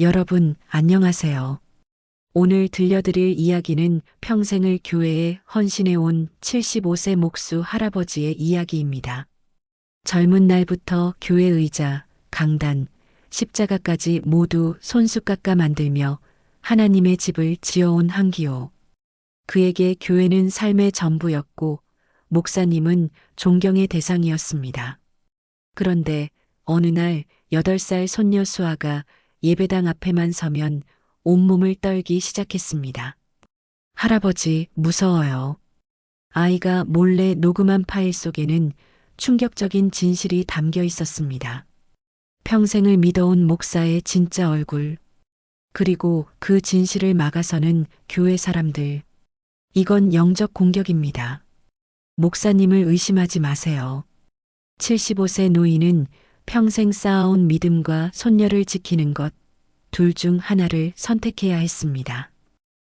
여러분, 안녕하세요. 오늘 들려드릴 이야기는 평생을 교회에 헌신해온 75세 목수 할아버지의 이야기입니다. 젊은 날부터 교회 의자, 강단, 십자가까지 모두 손수 깎아 만들며 하나님의 집을 지어온 한기호. 그에게 교회는 삶의 전부였고 목사님은 존경의 대상이었습니다. 그런데 어느 날 8살 손녀 수아가 예배당 앞에만 서면 온몸을 떨기 시작했습니다. 할아버지, 무서워요. 아이가 몰래 녹음한 파일 속에는 충격적인 진실이 담겨 있었습니다. 평생을 믿어온 목사의 진짜 얼굴, 그리고 그 진실을 막아서는 교회 사람들. 이건 영적 공격입니다. 목사님을 의심하지 마세요. 75세 노인은 평생 쌓아온 믿음과 손녀를 지키는 것, 둘 중 하나를 선택해야 했습니다.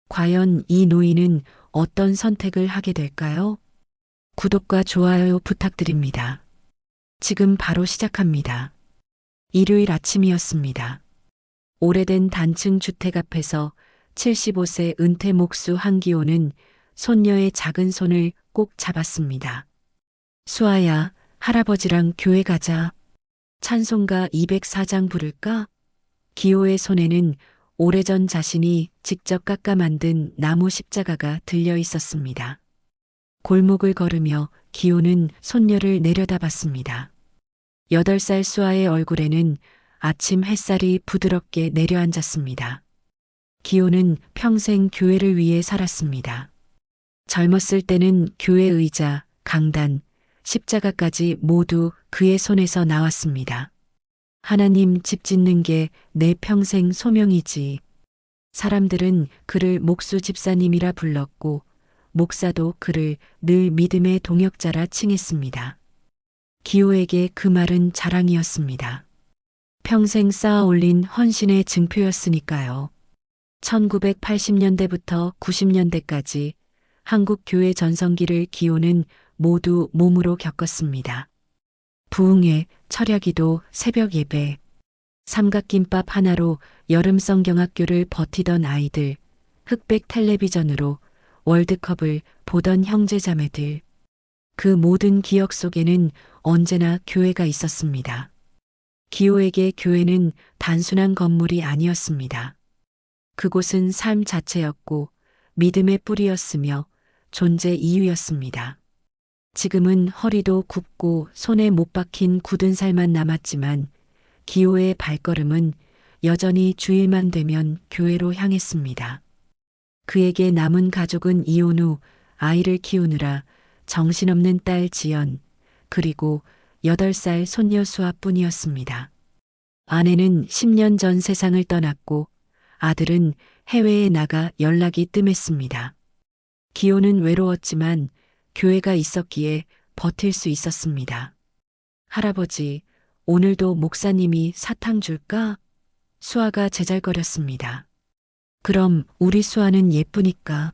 과연 이 노인은 어떤 선택을 하게 될까요? 구독과 좋아요 부탁드립니다. 지금 바로 시작합니다. 일요일 아침이었습니다. 오래된 단층 주택 앞에서 75세 은퇴 목수 한기호는 손녀의 작은 손을 꼭 잡았습니다. 수아야, 할아버지랑 교회 가자. 찬송가 204장 부를까? 기호의 손에는 오래전 자신이 직접 깎아 만든 나무 십자가가 들려 있었습니다. 골목을 걸으며 기호는 손녀를 내려다봤습니다. 8살 수아의 얼굴에는 아침 햇살이 부드럽게 내려앉았습니다. 기호는 평생 교회를 위해 살았습니다. 젊었을 때는 교회 의자, 강단, 십자가까지 모두 그의 손에서 나왔습니다. 하나님 집 짓는 게 내 평생 소명이지. 사람들은 그를 목수 집사님이라 불렀고 목사도 그를 늘 믿음의 동역자라 칭했습니다. 기호에게 그 말은 자랑이었습니다. 평생 쌓아 올린 헌신의 증표였으니까요. 1980년대부터 90년대까지 한국 교회 전성기를 기호는 모두 몸으로 겪었습니다. 부흥회, 철야기도, 새벽 예배, 삼각김밥 하나로 여름 성경학교를 버티던 아이들, 흑백 텔레비전으로 월드컵을 보던 형제자매들. 그 모든 기억 속에는 언제나 교회가 있었습니다. 기호에게 교회는 단순한 건물이 아니었습니다. 그곳은 삶 자체였고 믿음의 뿌리였으며 존재 이유였습니다. 지금은 허리도 굽고 손에 못 박힌 굳은 살만 남았지만 기호의 발걸음은 여전히 주일만 되면 교회로 향했습니다. 그에게 남은 가족은 이혼 후 아이를 키우느라 정신없는 딸 지연, 그리고 8살 손녀 수아뿐이었습니다. 아내는 10년 전 세상을 떠났고 아들은 해외에 나가 연락이 뜸했습니다. 기호는 외로웠지만 교회가 있었기에 버틸 수 있었습니다. 할아버지, 오늘도 목사님이 사탕 줄까? 수아가 제잘거렸습니다. 그럼 우리 수아는 예쁘니까.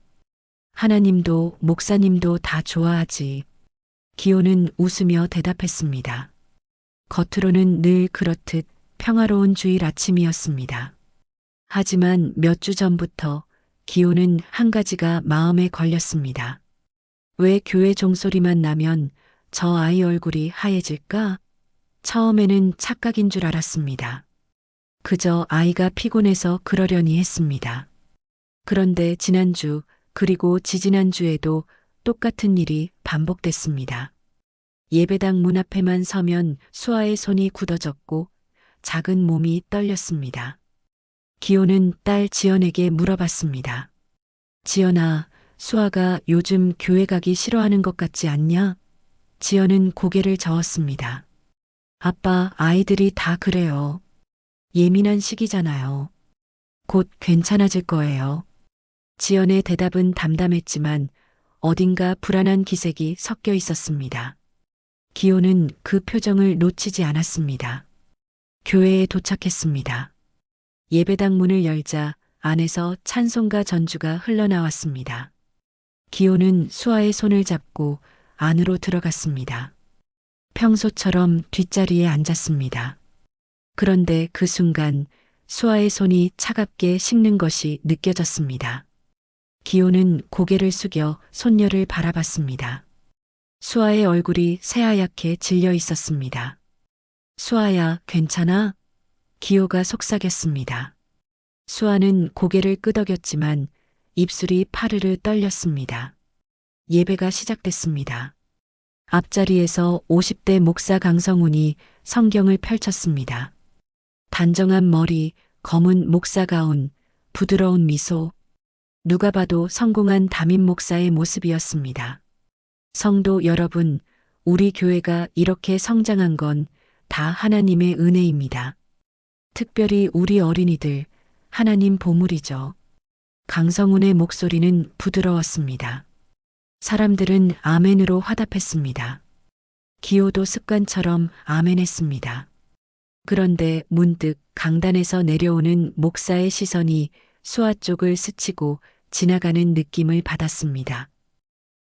하나님도 목사님도 다 좋아하지. 기호는 웃으며 대답했습니다. 겉으로는 늘 그렇듯 평화로운 주일 아침이었습니다. 하지만 몇 주 전부터 기호는 한 가지가 마음에 걸렸습니다. 왜 교회 종소리만 나면 저 아이 얼굴이 하얘질까? 처음에는 착각인 줄 알았습니다. 그저 아이가 피곤해서 그러려니 했습니다. 그런데 지난주 그리고 지지난주에도 똑같은 일이 반복됐습니다. 예배당 문 앞에만 서면 수아의 손이 굳어졌고 작은 몸이 떨렸습니다. 기호는 딸 지연에게 물어봤습니다. 지연아, 수아가 요즘 교회 가기 싫어하는 것 같지 않냐? 지연은 고개를 저었습니다. 아빠, 아이들이 다 그래요. 예민한 시기잖아요. 곧 괜찮아질 거예요. 지연의 대답은 담담했지만 어딘가 불안한 기색이 섞여 있었습니다. 기호는 그 표정을 놓치지 않았습니다. 교회에 도착했습니다. 예배당 문을 열자 안에서 찬송가 전주가 흘러나왔습니다. 기호는 수아의 손을 잡고 안으로 들어갔습니다. 평소처럼 뒷자리에 앉았습니다. 그런데 그 순간 수아의 손이 차갑게 식는 것이 느껴졌습니다. 기호는 고개를 숙여 손녀를 바라봤습니다. 수아의 얼굴이 새하얗게 질려 있었습니다. 수아야, 괜찮아? 기호가 속삭였습니다. 수아는 고개를 끄덕였지만 입술이 파르르 떨렸습니다. 예배가 시작됐습니다. 앞자리에서 50대 목사 강성훈이 성경을 펼쳤습니다. 단정한 머리, 검은 목사 가운, 부드러운 미소. 누가 봐도 성공한 담임 목사의 모습이었습니다. 성도 여러분, 우리 교회가 이렇게 성장한 건 다 하나님의 은혜입니다. 특별히 우리 어린이들, 하나님 보물이죠. 강성훈의 목소리는 부드러웠습니다. 사람들은 아멘으로 화답했습니다. 기호도 습관처럼 아멘했습니다. 그런데 문득 강단에서 내려오는 목사의 시선이 수아 쪽을 스치고 지나가는 느낌을 받았습니다.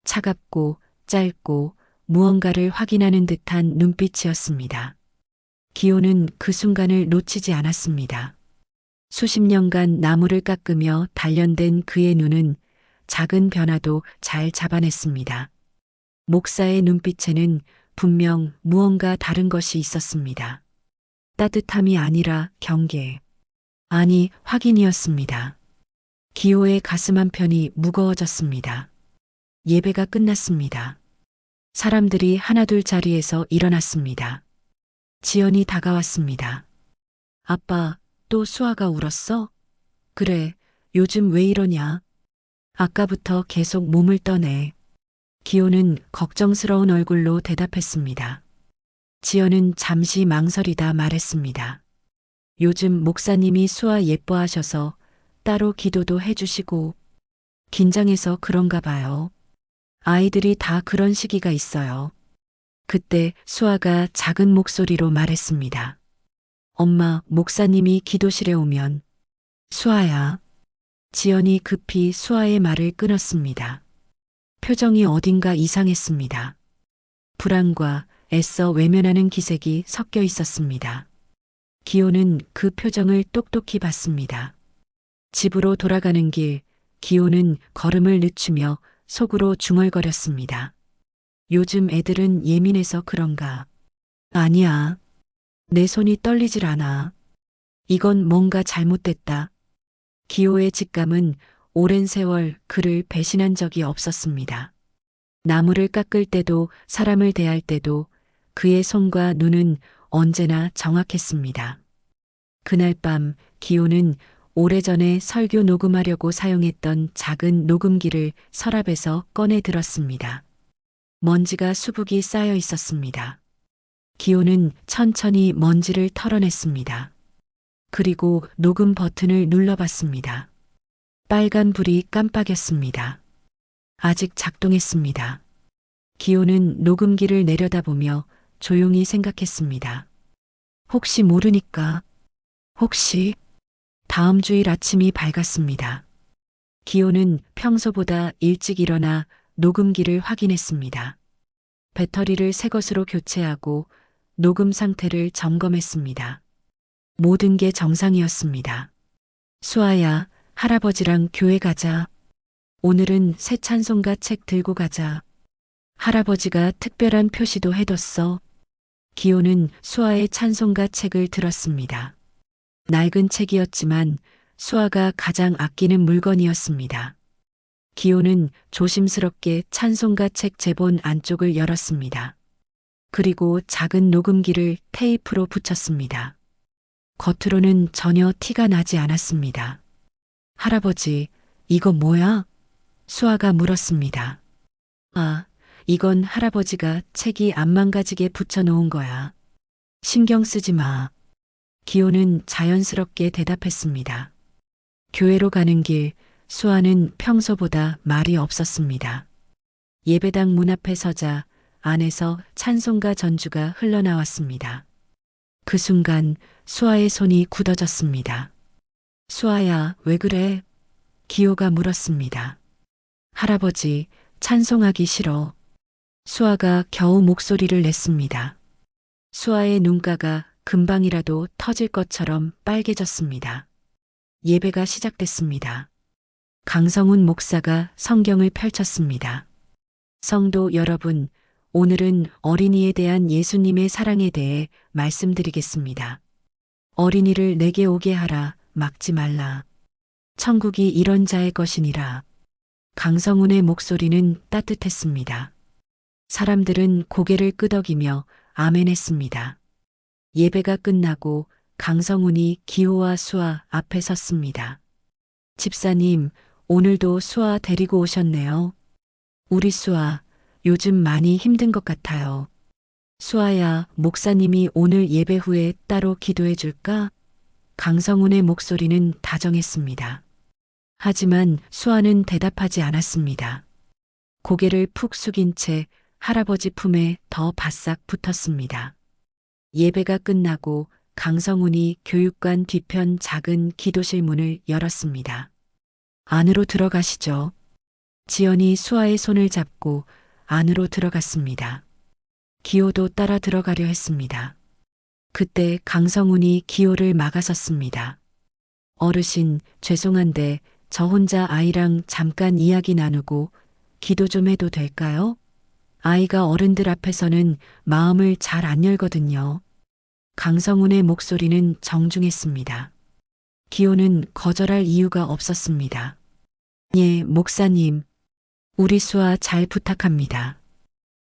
차갑고 짧고 무언가를 확인하는 듯한 눈빛이었습니다. 기호는 그 순간을 놓치지 않았습니다. 수십 년간 나무를 깎으며 단련된 그의 눈은 작은 변화도 잘 잡아냈습니다. 목사의 눈빛에는 분명 무언가 다른 것이 있었습니다. 따뜻함이 아니라 경계. 아니, 확인이었습니다. 기호의 가슴 한편이 무거워졌습니다. 예배가 끝났습니다. 사람들이 하나둘 자리에서 일어났습니다. 지연이 다가왔습니다. 아빠, 또 수아가 울었어? 그래, 요즘 왜 이러냐? 아까부터 계속 몸을 떠내. 기호는 걱정스러운 얼굴로 대답했습니다. 지연은 잠시 망설이다 말했습니다. 요즘 목사님이 수아 예뻐하셔서 따로 기도도 해주시고 긴장해서 그런가 봐요. 아이들이 다 그런 시기가 있어요. 그때 수아가 작은 목소리로 말했습니다. 엄마, 목사님이 기도실에 오면. 수아야. 지연이 급히 수아의 말을 끊었습니다. 표정이 어딘가 이상했습니다. 불안과 애써 외면하는 기색이 섞여 있었습니다. 기호는 그 표정을 똑똑히 봤습니다. 집으로 돌아가는 길, 기호는 걸음을 늦추며 속으로 중얼거렸습니다. 요즘 애들은 예민해서 그런가? 아니야. 내 손이 떨리질 않아. 이건 뭔가 잘못됐다. 기호의 직감은 오랜 세월 그를 배신한 적이 없었습니다. 나무를 깎을 때도 사람을 대할 때도 그의 손과 눈은 언제나 정확했습니다. 그날 밤 기호는 오래전에 설교 녹음하려고 사용했던 작은 녹음기를 서랍에서 꺼내 들었습니다. 먼지가 수북이 쌓여 있었습니다. 기호는 천천히 먼지를 털어냈습니다. 그리고 녹음 버튼을 눌러봤습니다. 빨간 불이 깜빡였습니다. 아직 작동했습니다. 기호는 녹음기를 내려다보며 조용히 생각했습니다. 혹시 모르니까. 혹시. 다음 주일 아침이 밝았습니다. 기호는 평소보다 일찍 일어나 녹음기를 확인했습니다. 배터리를 새 것으로 교체하고 녹음 상태를 점검했습니다. 모든 게 정상이었습니다. 수아야, 할아버지랑 교회 가자. 오늘은 새 찬송가 책 들고 가자. 할아버지가 특별한 표시도 해뒀어. 기호는 수아의 찬송가 책을 들었습니다. 낡은 책이었지만 수아가 가장 아끼는 물건이었습니다. 기호는 조심스럽게 찬송가 책 제본 안쪽을 열었습니다. 그리고 작은 녹음기를 테이프로 붙였습니다. 겉으로는 전혀 티가 나지 않았습니다. 할아버지, 이거 뭐야? 수아가 물었습니다. 아, 이건 할아버지가 책이 안 망가지게 붙여놓은 거야. 신경 쓰지 마. 기호는 자연스럽게 대답했습니다. 교회로 가는 길, 수아는 평소보다 말이 없었습니다. 예배당 문 앞에 서자 안에서 찬송가 전주가 흘러나왔습니다. 그 순간 수아의 손이 굳어졌습니다. 수아야, 왜 그래? 기호가 물었습니다. 할아버지, 찬송하기 싫어. 수아가 겨우 목소리를 냈습니다. 수아의 눈가가 금방이라도 터질 것처럼 빨개졌습니다. 예배가 시작됐습니다. 강성훈 목사가 성경을 펼쳤습니다. 성도 여러분, 오늘은 어린이에 대한 예수님의 사랑에 대해 말씀드리겠습니다. 어린이를 내게 오게 하라, 막지 말라. 천국이 이런 자의 것이니라. 강성훈의 목소리는 따뜻했습니다. 사람들은 고개를 끄덕이며 아멘했습니다. 예배가 끝나고 강성훈이 기호와 수아 앞에 섰습니다. 집사님, 오늘도 수아 데리고 오셨네요. 우리 수아, 요즘 많이 힘든 것 같아요. 수아야, 목사님이 오늘 예배 후에 따로 기도해 줄까? 강성훈의 목소리는 다정했습니다. 하지만 수아는 대답하지 않았습니다. 고개를 푹 숙인 채 할아버지 품에 더 바싹 붙었습니다. 예배가 끝나고 강성훈이 교육관 뒤편 작은 기도실 문을 열었습니다. 안으로 들어가시죠. 지연이 수아의 손을 잡고 안으로 들어갔습니다. 기호도 따라 들어가려 했습니다. 그때 강성훈이 기호를 막아섰습니다. 어르신, 죄송한데 저 혼자 아이랑 잠깐 이야기 나누고 기도 좀 해도 될까요? 아이가 어른들 앞에서는 마음을 잘 안 열거든요. 강성훈의 목소리는 정중했습니다. 기호는 거절할 이유가 없었습니다. 예, 목사님. 우리 수아 잘 부탁합니다.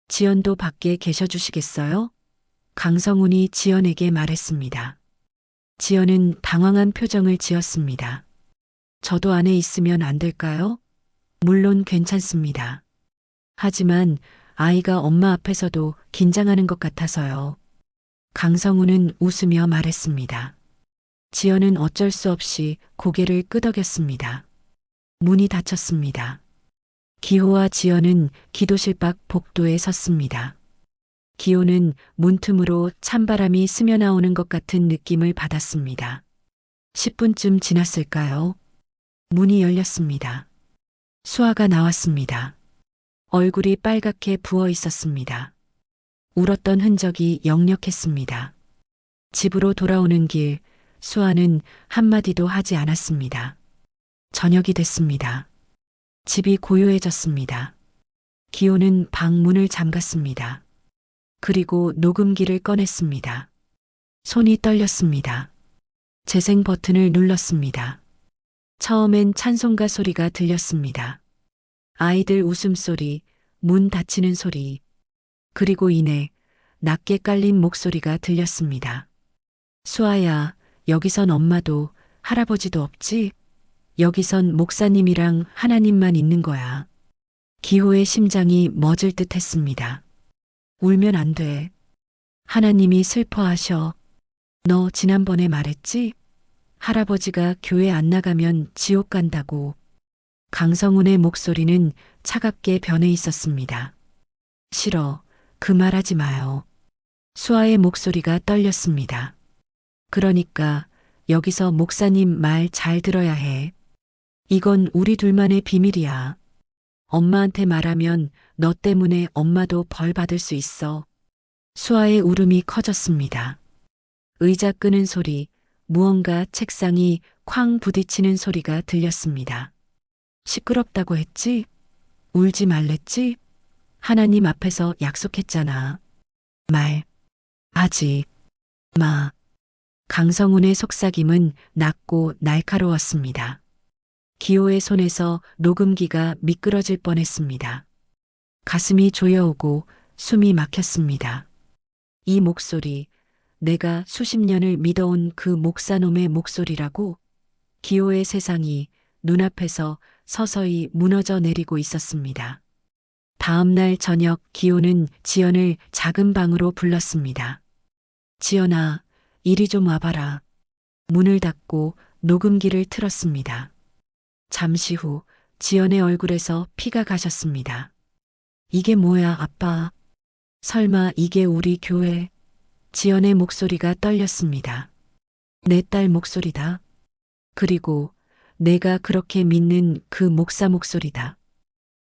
지연도 밖에 계셔 주시겠어요? 강성훈이 지연에게 말했습니다. 지연은 당황한 표정을 지었습니다. 저도 안에 있으면 안 될까요? 물론 괜찮습니다. 하지만 아이가 엄마 앞에서도 긴장하는 것 같아서요. 강성훈은 웃으며 말했습니다. 지연은 어쩔 수 없이 고개를 끄덕였습니다. 문이 닫혔습니다. 기호와 지연은 기도실 밖 복도에 섰습니다. 기호는 문틈으로 찬바람이 스며나오는 것 같은 느낌을 받았습니다. 10분쯤 지났을까요? 문이 열렸습니다. 수아가 나왔습니다. 얼굴이 빨갛게 부어 있었습니다. 울었던 흔적이 역력했습니다. 집으로 돌아오는 길, 수아는 한마디도 하지 않았습니다. 저녁이 됐습니다. 집이 고요해졌습니다. 기호는 방 문을 잠갔습니다. 그리고 녹음기를 꺼냈습니다. 손이 떨렸습니다. 재생 버튼을 눌렀습니다. 처음엔 찬송가 소리가 들렸습니다. 아이들 웃음소리, 문 닫히는 소리, 그리고 이내 낮게 깔린 목소리가 들렸습니다. 수아야, 여기선 엄마도 할아버지도 없지? 여기선 목사님이랑 하나님만 있는 거야. 기호의 심장이 멎을 듯 했습니다. 울면 안 돼. 하나님이 슬퍼하셔. 너 지난번에 말했지? 할아버지가 교회 안 나가면 지옥 간다고. 강성훈의 목소리는 차갑게 변해 있었습니다. 싫어. 그 말하지 마요. 수아의 목소리가 떨렸습니다. 그러니까 여기서 목사님 말 잘 들어야 해. 이건 우리 둘만의 비밀이야. 엄마한테 말하면 너 때문에 엄마도 벌 받을 수 있어. 수아의 울음이 커졌습니다. 의자 끄는 소리, 무언가 책상이 쾅 부딪히는 소리가 들렸습니다. 시끄럽다고 했지? 울지 말랬지? 하나님 앞에서 약속했잖아. 말. 하지. 마. 강성훈의 속삭임은 낮고 날카로웠습니다. 기호의 손에서 녹음기가 미끄러질 뻔했습니다. 가슴이 조여오고 숨이 막혔습니다. 이 목소리, 내가 수십 년을 믿어온 그 목사놈의 목소리라고. 기호의 세상이 눈앞에서 서서히 무너져 내리고 있었습니다. 다음 날 저녁 기호는 지연을 작은 방으로 불렀습니다. 지연아, 이리 좀 와봐라. 문을 닫고 녹음기를 틀었습니다. 잠시 후 지연의 얼굴에서 피가 가셨습니다. 이게 뭐야, 아빠? 설마 이게 우리 교회? 지연의 목소리가 떨렸습니다. 내 딸 목소리다. 그리고 내가 그렇게 믿는 그 목사 목소리다.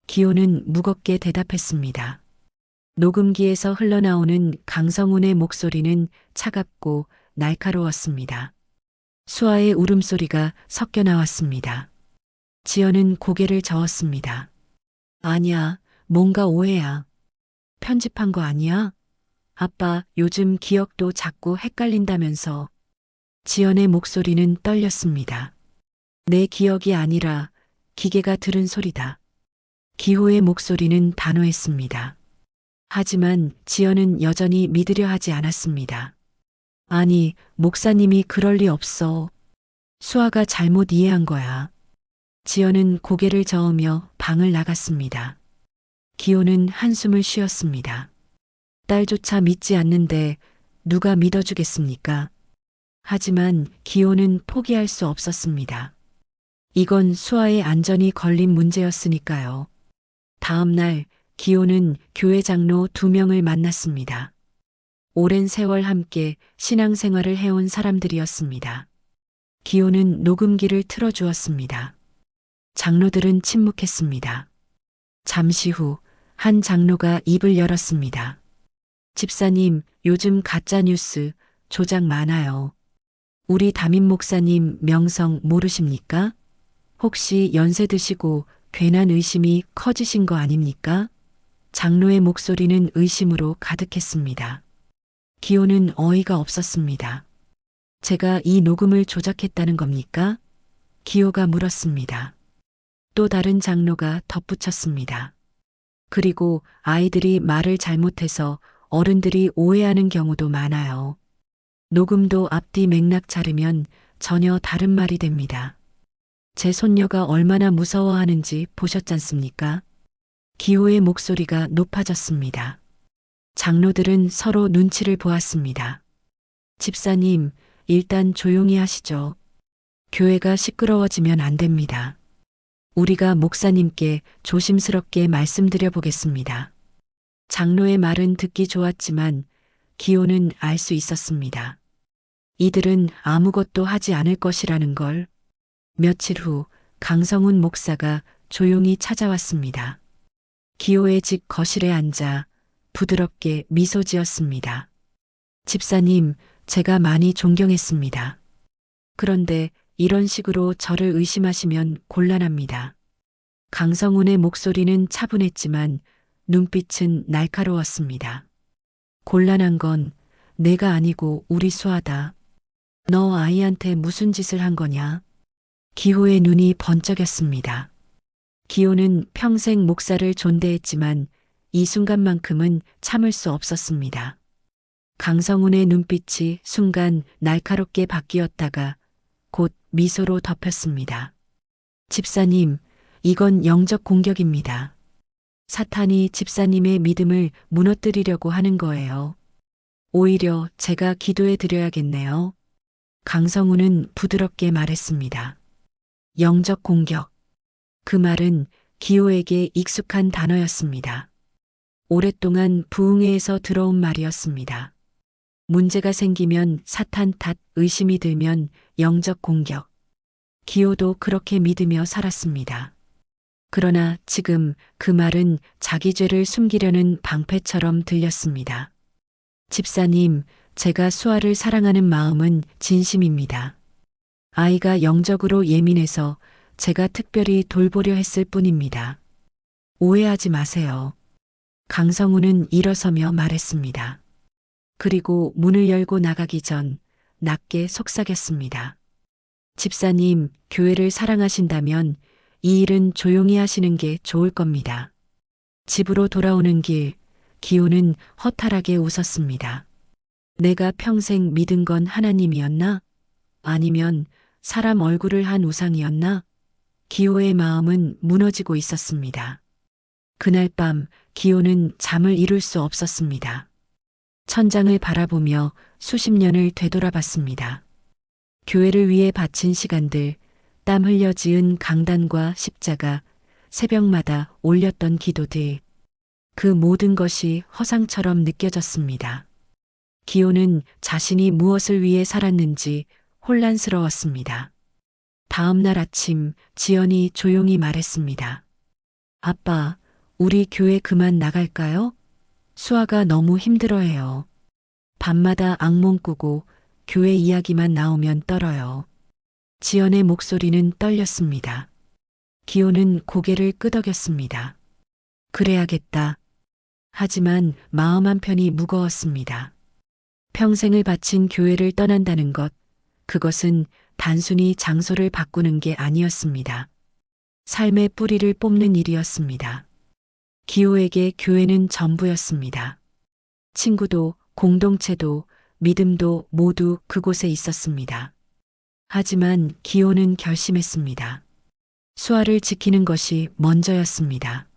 기호는 무겁게 대답했습니다. 녹음기에서 흘러나오는 강성훈의 목소리는 차갑고 날카로웠습니다. 수아의 울음소리가 섞여 나왔습니다. 지연은 고개를 저었습니다. 아니야, 뭔가 오해야. 편집한 거 아니야? 아빠, 요즘 기억도 자꾸 헷갈린다면서. 지연의 목소리는 떨렸습니다. 내 기억이 아니라 기계가 들은 소리다. 기호의 목소리는 단호했습니다. 하지만 지연은 여전히 믿으려 하지 않았습니다. 아니, 목사님이 그럴 리 없어. 수아가 잘못 이해한 거야. 지연은 고개를 저으며 방을 나갔습니다. 기호는 한숨을 쉬었습니다. 딸조차 믿지 않는데 누가 믿어주겠습니까? 하지만 기호는 포기할 수 없었습니다. 이건 수아의 안전이 걸린 문제였으니까요. 다음 날 기호는 교회 장로 2명을 만났습니다. 오랜 세월 함께 신앙생활을 해온 사람들이었습니다. 기호는 녹음기를 틀어주었습니다. 장로들은 침묵했습니다. 잠시 후 한 장로가 입을 열었습니다. 집사님, 요즘 가짜뉴스, 조작 많아요. 우리 담임 목사님 명성 모르십니까? 혹시 연세 드시고 괜한 의심이 커지신 거 아닙니까? 장로의 목소리는 의심으로 가득했습니다. 기호는 어이가 없었습니다. 제가 이 녹음을 조작했다는 겁니까? 기호가 물었습니다. 또 다른 장로가 덧붙였습니다. 그리고 아이들이 말을 잘못해서 어른들이 오해하는 경우도 많아요. 녹음도 앞뒤 맥락 자르면 전혀 다른 말이 됩니다. 제 손녀가 얼마나 무서워하는지 보셨잖습니까? 기호의 목소리가 높아졌습니다. 장로들은 서로 눈치를 보았습니다. 집사님, 일단 조용히 하시죠. 교회가 시끄러워지면 안 됩니다. 우리가 목사님께 조심스럽게 말씀드려 보겠습니다. 장로의 말은 듣기 좋았지만 기호는 알 수 있었습니다. 이들은 아무것도 하지 않을 것이라는 걸. 며칠 후 강성훈 목사가 조용히 찾아왔습니다. 기호의 집 거실에 앉아 부드럽게 미소 지었습니다. 집사님, 제가 많이 존경했습니다. 그런데 이런 식으로 저를 의심하시면 곤란합니다. 강성훈의 목소리는 차분했지만 눈빛은 날카로웠습니다. 곤란한 건 내가 아니고 우리 수아다. 너 아이한테 무슨 짓을 한 거냐? 기호의 눈이 번쩍였습니다. 기호는 평생 목사를 존대했지만 이 순간만큼은 참을 수 없었습니다. 강성훈의 눈빛이 순간 날카롭게 바뀌었다가 곧 미소로 덮였습니다. 집사님, 이건 영적 공격입니다. 사탄이 집사님의 믿음을 무너뜨리려고 하는 거예요. 오히려 제가 기도해 드려야겠네요. 강성훈은 부드럽게 말했습니다. 영적 공격. 그 말은 기호에게 익숙한 단어였습니다. 오랫동안 부흥회에서 들어온 말이었습니다. 문제가 생기면 사탄 탓, 의심이 들면 영적 공격. 기호도 그렇게 믿으며 살았습니다. 그러나 지금 그 말은 자기 죄를 숨기려는 방패처럼 들렸습니다. 집사님, 제가 수아를 사랑하는 마음은 진심입니다. 아이가 영적으로 예민해서 제가 특별히 돌보려 했을 뿐입니다. 오해하지 마세요. 강성훈은 일어서며 말했습니다. 그리고 문을 열고 나가기 전 낮게 속삭였습니다. 집사님, 교회를 사랑하신다면 이 일은 조용히 하시는 게 좋을 겁니다. 집으로 돌아오는 길, 기호는 허탈하게 웃었습니다. 내가 평생 믿은 건 하나님이었나? 아니면 사람 얼굴을 한 우상이었나? 기호의 마음은 무너지고 있었습니다. 그날 밤 기호는 잠을 이룰 수 없었습니다. 천장을 바라보며 수십 년을 되돌아봤습니다. 교회를 위해 바친 시간들, 땀 흘려 지은 강단과 십자가, 새벽마다 올렸던 기도들. 그 모든 것이 허상처럼 느껴졌습니다. 기호는 자신이 무엇을 위해 살았는지 혼란스러웠습니다. 다음 날 아침 지연이 조용히 말했습니다. 아빠, 우리 교회 그만 나갈까요? 수아가 너무 힘들어해요. 밤마다 악몽 꾸고 교회 이야기만 나오면 떨어요. 지연의 목소리는 떨렸습니다. 기호는 고개를 끄덕였습니다. 그래야겠다. 하지만 마음 한편이 무거웠습니다. 평생을 바친 교회를 떠난다는 것, 그것은 단순히 장소를 바꾸는 게 아니었습니다. 삶의 뿌리를 뽑는 일이었습니다. 기호에게 교회는 전부였습니다. 친구도, 공동체도, 믿음도 모두 그곳에 있었습니다. 하지만 기호는 결심했습니다. 수아를 지키는 것이 먼저였습니다.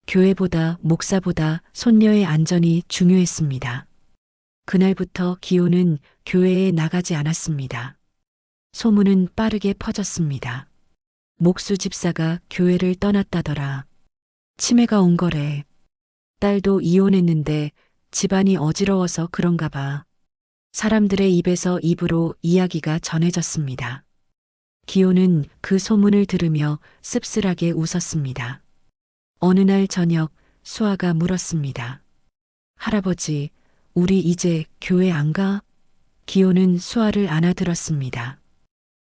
교회보다 목사보다 손녀의 안전이 중요했습니다. 그날부터 기호는 교회에 나가지 않았습니다. 소문은 빠르게 퍼졌습니다. 목수 집사가 교회를 떠났다더라. 치매가 온 거래. 딸도 이혼했는데 집안이 어지러워서 그런가 봐. 사람들의 입에서 입으로 이야기가 전해졌습니다. 기호는 그 소문을 들으며 씁쓸하게 웃었습니다. 어느 날 저녁 수아가 물었습니다. 할아버지, 우리 이제 교회 안 가? 기호는 수아를 안아들었습니다.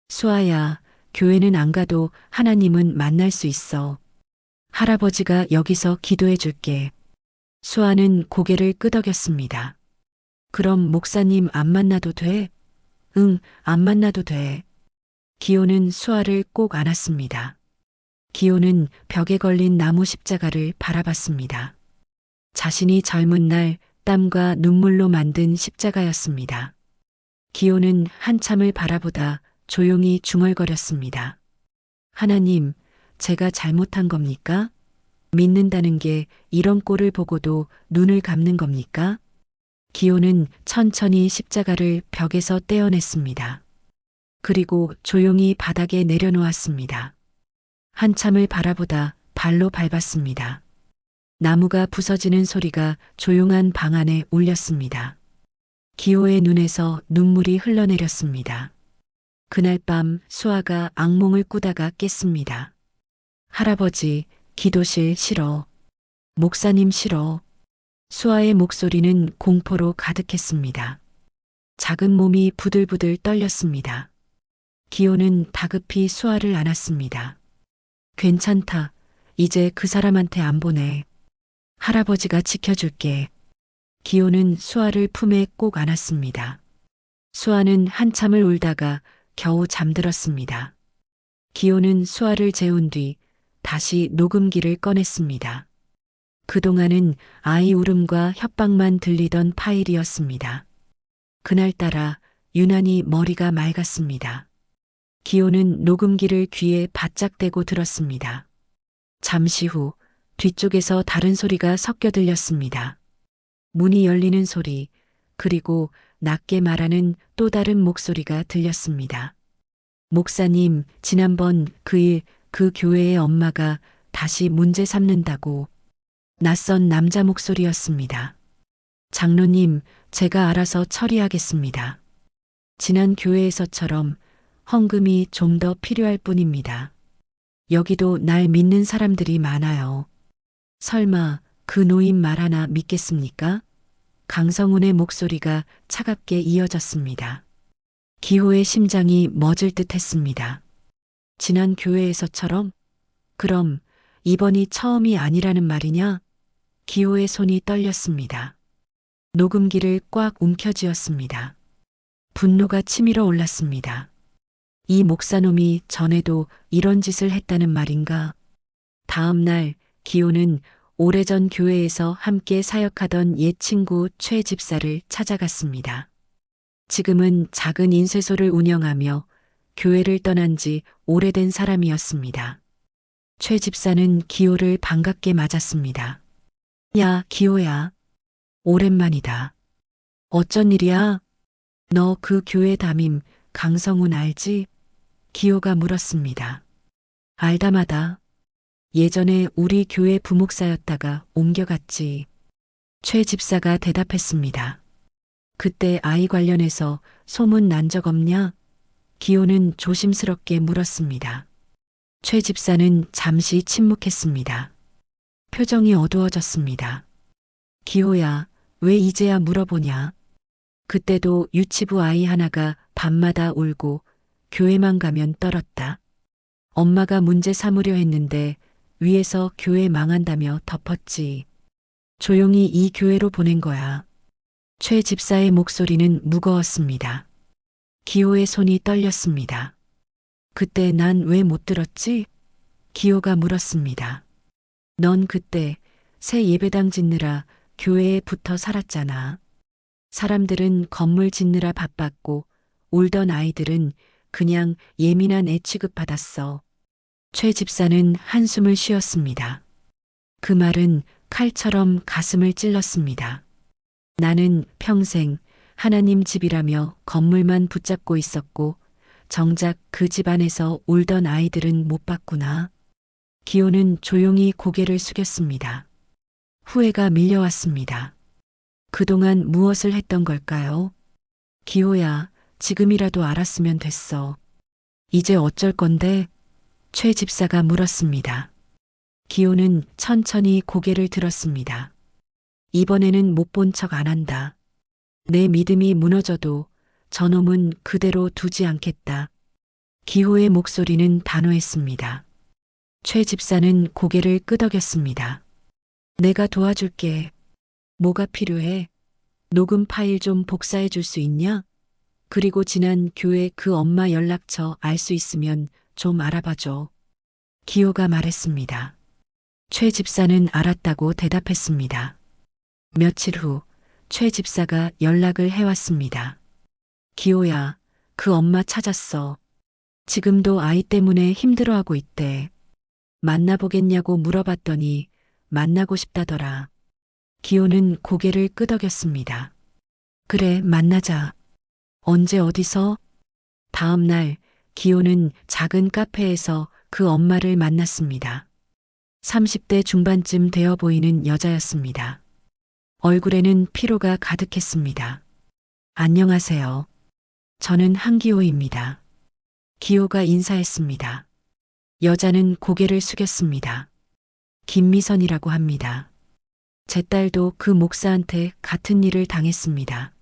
수아야, 교회는 안 가도 하나님은 만날 수 있어. 할아버지가 여기서 기도해 줄게. 수아는 고개를 끄덕였습니다. 그럼 목사님 안 만나도 돼? 응, 안 만나도 돼. 기호는 수아를 꼭 안았습니다. 기호는 벽에 걸린 나무 십자가를 바라봤습니다. 자신이 젊은 날 땀과 눈물로 만든 십자가였습니다. 기호는 한참을 바라보다 조용히 중얼거렸습니다. 하나님, 제가 잘못한 겁니까? 믿는다는 게 이런 꼴을 보고도 눈을 감는 겁니까? 기호는 천천히 십자가를 벽에서 떼어냈습니다. 그리고 조용히 바닥에 내려놓았습니다. 한참을 바라보다 발로 밟았습니다. 나무가 부서지는 소리가 조용한 방 안에 울렸습니다. 기호의 눈에서 눈물이 흘러내렸습니다. 그날 밤 수아가 악몽을 꾸다가 깼습니다. 할아버지, 기도실 싫어. 목사님 싫어. 수아의 목소리는 공포로 가득했습니다. 작은 몸이 부들부들 떨렸습니다. 기호는 다급히 수아를 안았습니다. 괜찮다. 이제 그 사람한테 안 보내. 할아버지가 지켜줄게. 기호는 수아를 품에 꼭 안았습니다. 수아는 한참을 울다가 겨우 잠들었습니다. 기호는 수아를 재운 뒤 다시 녹음기를 꺼냈습니다. 그동안은 아이 울음과 협박만 들리던 파일이었습니다. 그날따라 유난히 머리가 맑았습니다. 기호는 녹음기를 귀에 바짝 대고 들었습니다. 잠시 후 뒤쪽에서 다른 소리가 섞여 들렸습니다. 문이 열리는 소리, 그리고 낮게 말하는 또 다른 목소리가 들렸습니다. 목사님, 지난번 그 일, 그 교회의 엄마가 다시 문제 삼는다고. 낯선 남자 목소리였습니다. 장로님, 제가 알아서 처리하겠습니다. 지난 교회에서처럼 헌금이 좀 더 필요할 뿐입니다. 여기도 날 믿는 사람들이 많아요. 설마 그 노인 말 하나 믿겠습니까? 강성훈의 목소리가 차갑게 이어졌습니다. 기호의 심장이 멎을 듯 했습니다. 지난 교회에서처럼? 그럼 이번이 처음이 아니라는 말이냐? 기호의 손이 떨렸습니다. 녹음기를 꽉 움켜쥐었습니다. 분노가 치밀어 올랐습니다. 이 목사놈이 전에도 이런 짓을 했다는 말인가? 다음 날 기호는 오래전 교회에서 함께 사역하던 옛 친구 최 집사를 찾아갔습니다. 지금은 작은 인쇄소를 운영하며 교회를 떠난 지 오래된 사람이었습니다. 최 집사는 기호를 반갑게 맞았습니다. 야, 기호야. 오랜만이다. 어쩐 일이야? 너 그 교회 담임 강성훈 알지? 기호가 물었습니다. 알다마다. 예전에 우리 교회 부목사였다가 옮겨갔지. 최 집사가 대답했습니다. 그때 아이 관련해서 소문 난 적 없냐? 기호는 조심스럽게 물었습니다. 최 집사는 잠시 침묵했습니다. 표정이 어두워졌습니다. 기호야, 왜 이제야 물어보냐? 그때도 유치부 아이 하나가 밤마다 울고 교회만 가면 떨었다. 엄마가 문제 삼으려 했는데 위에서 교회 망한다며 덮었지. 조용히 이 교회로 보낸 거야. 최 집사의 목소리는 무거웠습니다. 기호의 손이 떨렸습니다. 그때 난 왜 못 들었지? 기호가 물었습니다. 넌 그때 새 예배당 짓느라 교회에 붙어 살았잖아. 사람들은 건물 짓느라 바빴고 울던 아이들은 그냥 예민한 애 취급받았어. 최 집사는 한숨을 쉬었습니다. 그 말은 칼처럼 가슴을 찔렀습니다. 나는 평생 하나님 집이라며 건물만 붙잡고 있었고 정작 그 집안에서 울던 아이들은 못 봤구나. 기호는 조용히 고개를 숙였습니다. 후회가 밀려왔습니다. 그동안 무엇을 했던 걸까요? 기호야, 지금이라도 알았으면 됐어. 이제 어쩔 건데? 최 집사가 물었습니다. 기호는 천천히 고개를 들었습니다. 이번에는 못 본 척 안 한다. 내 믿음이 무너져도 저놈은 그대로 두지 않겠다. 기호의 목소리는 단호했습니다. 최 집사는 고개를 끄덕였습니다. 내가 도와줄게. 뭐가 필요해? 녹음 파일 좀 복사해 줄 수 있냐? 그리고 지난 교회 그 엄마 연락처 알 수 있으면 좀 알아봐줘. 기호가 말했습니다. 최 집사는 알았다고 대답했습니다. 며칠 후 최 집사가 연락을 해왔습니다. 기호야, 그 엄마 찾았어. 지금도 아이 때문에 힘들어하고 있대. 만나보겠냐고 물어봤더니 만나고 싶다더라. 기호는 고개를 끄덕였습니다. 그래, 만나자. 언제 어디서? 다음 날 기호는 작은 카페에서 그 엄마를 만났습니다. 30대 중반쯤 되어 보이는 여자였습니다. 얼굴에는 피로가 가득했습니다. 안녕하세요. 저는 한기호입니다. 기호가 인사했습니다. 여자는 고개를 숙였습니다. 김미선이라고 합니다. 제 딸도 그 목사한테 같은 일을 당했습니다.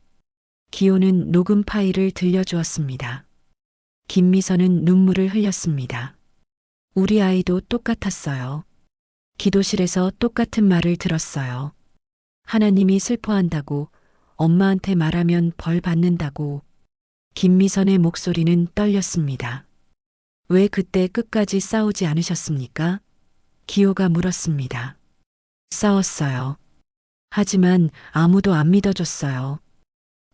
기호는 녹음 파일을 들려주었습니다. 김미선은 눈물을 흘렸습니다. 우리 아이도 똑같았어요. 기도실에서 똑같은 말을 들었어요. 하나님이 슬퍼한다고, 엄마한테 말하면 벌 받는다고. 김미선의 목소리는 떨렸습니다. 왜 그때 끝까지 싸우지 않으셨습니까? 기호가 물었습니다. 싸웠어요. 하지만 아무도 안 믿어줬어요.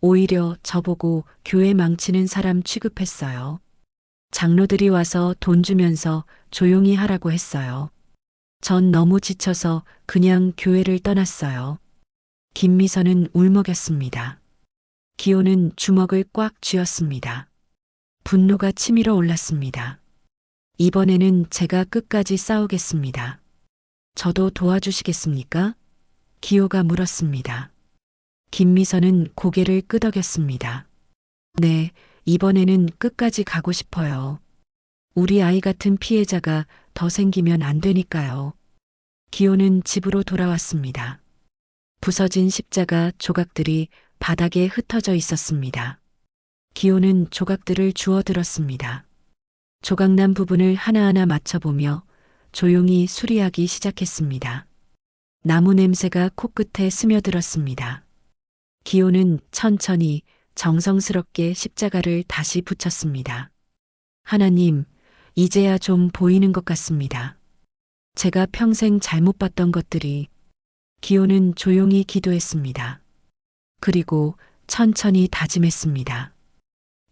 오히려 저보고 교회 망치는 사람 취급했어요. 장로들이 와서 돈 주면서 조용히 하라고 했어요. 전 너무 지쳐서 그냥 교회를 떠났어요. 김미선은 울먹였습니다. 기호는 주먹을 꽉 쥐었습니다. 분노가 치밀어 올랐습니다. 이번에는 제가 끝까지 싸우겠습니다. 저도 도와주시겠습니까? 기호가 물었습니다. 김미선은 고개를 끄덕였습니다. 네, 이번에는 끝까지 가고 싶어요. 우리 아이 같은 피해자가 더 생기면 안 되니까요. 기호는 집으로 돌아왔습니다. 부서진 십자가 조각들이 바닥에 흩어져 있었습니다. 기호는 조각들을 주워들었습니다. 조각난 부분을 하나하나 맞춰보며 조용히 수리하기 시작했습니다. 나무 냄새가 코끝에 스며들었습니다. 기호는 천천히 정성스럽게 십자가를 다시 붙였습니다. 하나님, 이제야 좀 보이는 것 같습니다. 제가 평생 잘못 봤던 것들이. 기호는 조용히 기도했습니다. 그리고 천천히 다짐했습니다.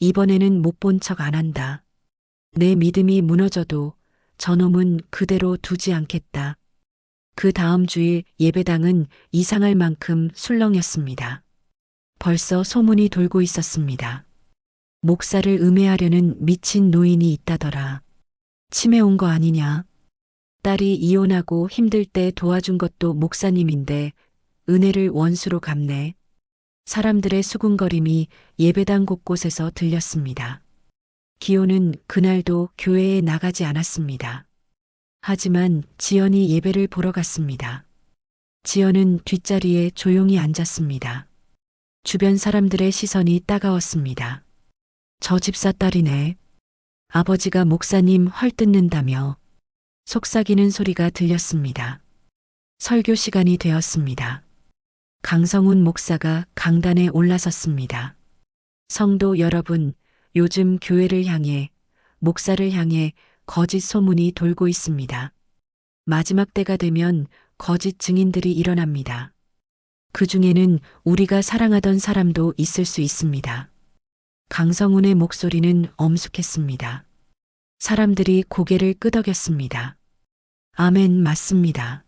이번에는 못 본 척 안 한다. 내 믿음이 무너져도 저놈은 그대로 두지 않겠다. 그 다음 주일 예배당은 이상할 만큼 술렁였습니다. 벌써 소문이 돌고 있었습니다. 목사를 음해하려는 미친 노인이 있다더라. 치매 온 거 아니냐. 딸이 이혼하고 힘들 때 도와준 것도 목사님인데 은혜를 원수로 갚네. 사람들의 수군거림이 예배당 곳곳에서 들렸습니다. 기호는 그날도 교회에 나가지 않았습니다. 하지만 지연이 예배를 보러 갔습니다. 지연은 뒷자리에 조용히 앉았습니다. 주변 사람들의 시선이 따가웠습니다. 저 집사 딸이네. 아버지가 목사님 헐뜯는다며 속삭이는 소리가 들렸습니다. 설교 시간이 되었습니다. 강성훈 목사가 강단에 올라섰습니다. 성도 여러분, 요즘 교회를 향해, 목사를 향해 거짓 소문이 돌고 있습니다. 마지막 때가 되면 거짓 증인들이 일어납니다. 그 중에는 우리가 사랑하던 사람도 있을 수 있습니다. 강성훈의 목소리는 엄숙했습니다. 사람들이 고개를 끄덕였습니다. 아멘, 맞습니다.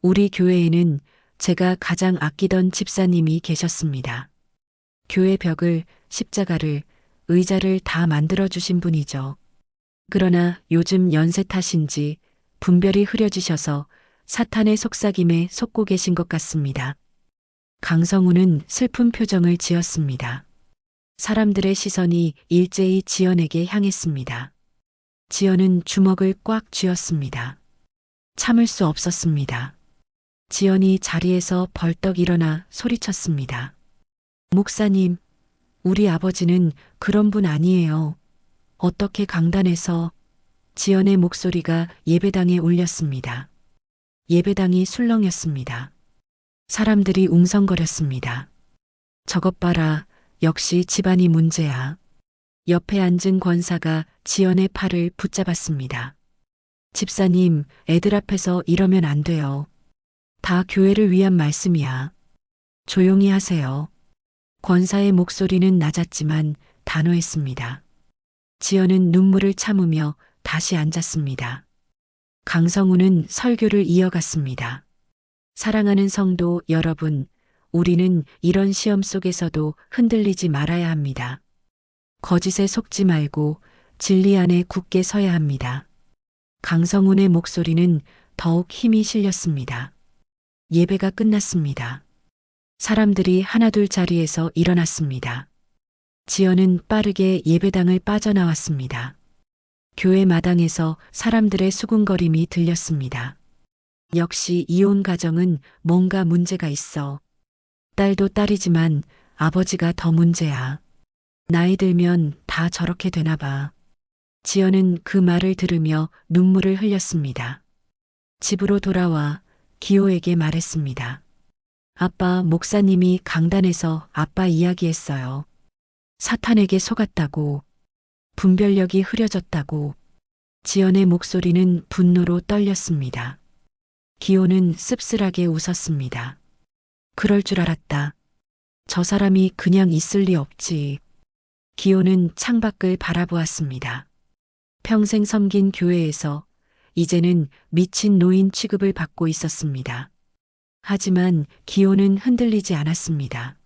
우리 교회에는 제가 가장 아끼던 집사님이 계셨습니다. 교회 벽을, 십자가를, 의자를 다 만들어주신 분이죠. 그러나 요즘 연세 탓인지 분별이 흐려지셔서 사탄의 속삭임에 속고 계신 것 같습니다. 강성훈은 슬픈 표정을 지었습니다. 사람들의 시선이 일제히 지연에게 향했습니다. 지연은 주먹을 꽉 쥐었습니다. 참을 수 없었습니다. 지연이 자리에서 벌떡 일어나 소리쳤습니다. 목사님, 우리 아버지는 그런 분 아니에요. 어떻게 강단에서. 지연의 목소리가 예배당에 울렸습니다. 예배당이 술렁였습니다. 사람들이 웅성거렸습니다. 저것 봐라, 역시 집안이 문제야. 옆에 앉은 권사가 지연의 팔을 붙잡았습니다. 집사님, 애들 앞에서 이러면 안 돼요. 다 교회를 위한 말씀이야. 조용히 하세요. 권사의 목소리는 낮았지만 단호했습니다. 지연은 눈물을 참으며 다시 앉았습니다. 강성훈은 설교를 이어갔습니다. 사랑하는 성도 여러분, 우리는 이런 시험 속에서도 흔들리지 말아야 합니다. 거짓에 속지 말고 진리 안에 굳게 서야 합니다. 강성훈의 목소리는 더욱 힘이 실렸습니다. 예배가 끝났습니다. 사람들이 하나둘 자리에서 일어났습니다. 지연은 빠르게 예배당을 빠져나왔습니다. 교회 마당에서 사람들의 수군거림이 들렸습니다. 역시 이혼 가정은 뭔가 문제가 있어. 딸도 딸이지만 아버지가 더 문제야. 나이 들면 다 저렇게 되나 봐. 지연은 그 말을 들으며 눈물을 흘렸습니다. 집으로 돌아와 기호에게 말했습니다. 아빠, 목사님이 강단에서 아빠 이야기했어요. 사탄에게 속았다고. 분별력이 흐려졌다고. 지연의 목소리는 분노로 떨렸습니다. 기호는 씁쓸하게 웃었습니다. 그럴 줄 알았다. 저 사람이 그냥 있을 리 없지. 기호는 창밖을 바라보았습니다. 평생 섬긴 교회에서 이제는 미친 노인 취급을 받고 있었습니다. 하지만 기호는 흔들리지 않았습니다.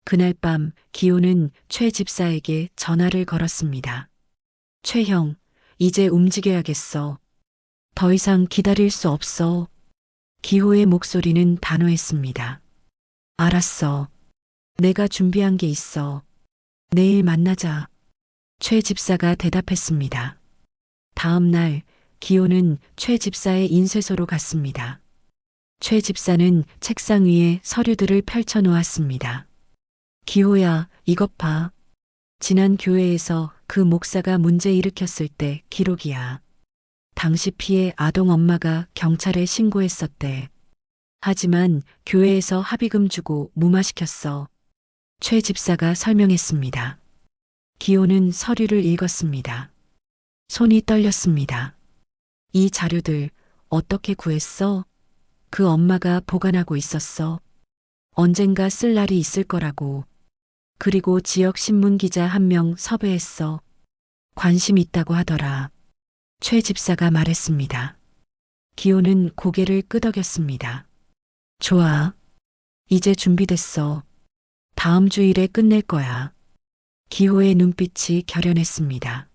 그날 밤 기호는 최 집사에게 전화를 걸었습니다. 최 형, 이제 움직여야겠어. 더 이상 기다릴 수 없어. 기호의 목소리는 단호했습니다. 알았어. 내가 준비한 게 있어. 내일 만나자. 최 집사가 대답했습니다. 다음 날 기호는 최 집사의 인쇄소로 갔습니다. 최 집사는 책상 위에 서류들을 펼쳐 놓았습니다. 기호야, 이것 봐. 지난 교회에서 그 목사가 문제 일으켰을 때 기록이야. 당시 피해 아동 엄마가 경찰에 신고했었대. 하지만 교회에서 합의금 주고 무마시켰어. 최 집사가 설명했습니다. 기호는 서류를 읽었습니다. 손이 떨렸습니다. 이 자료들 어떻게 구했어? 그 엄마가 보관하고 있었어. 언젠가 쓸 날이 있을 거라고. 그리고 지역 신문 기자 한 명 섭외했어. 관심 있다고 하더라. 최 집사가 말했습니다. 기호는 고개를 끄덕였습니다. 좋아. 이제 준비됐어. 다음 주일에 끝낼 거야. 기호의 눈빛이 결연했습니다.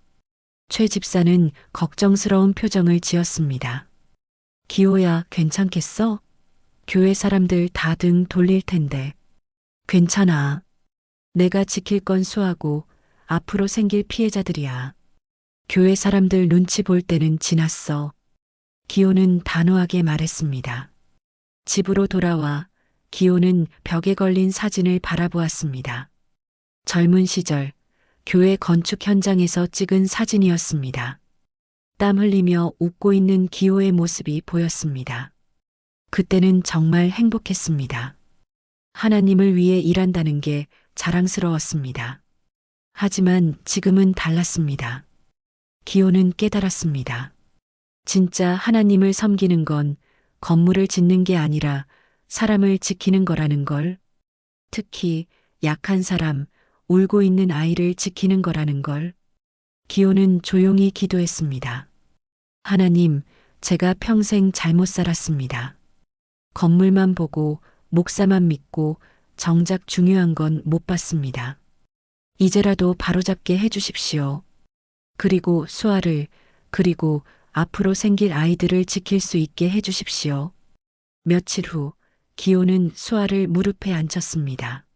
최 집사는 걱정스러운 표정을 지었습니다. 기호야, 괜찮겠어? 교회 사람들 다 등 돌릴 텐데. 괜찮아. 내가 지킬 건 수하고 앞으로 생길 피해자들이야. 교회 사람들 눈치 볼 때는 지났어. 기호는 단호하게 말했습니다. 집으로 돌아와 기호는 벽에 걸린 사진을 바라보았습니다. 젊은 시절 교회 건축 현장에서 찍은 사진이었습니다. 땀 흘리며 웃고 있는 기호의 모습이 보였습니다. 그때는 정말 행복했습니다. 하나님을 위해 일한다는 게 자랑스러웠습니다. 하지만 지금은 달랐습니다. 기호는 깨달았습니다. 진짜 하나님을 섬기는 건 건물을 짓는 게 아니라 사람을 지키는 거라는 걸, 특히 약한 사람, 울고 있는 아이를 지키는 거라는 걸. 기호는 조용히 기도했습니다. 하나님, 제가 평생 잘못 살았습니다. 건물만 보고 목사만 믿고 정작 중요한 건 못 봤습니다. 이제라도 바로잡게 해주십시오. 그리고 수아를, 그리고 앞으로 생길 아이들을 지킬 수 있게 해주십시오. 며칠 후 기호는 수아를 무릎에 앉혔습니다.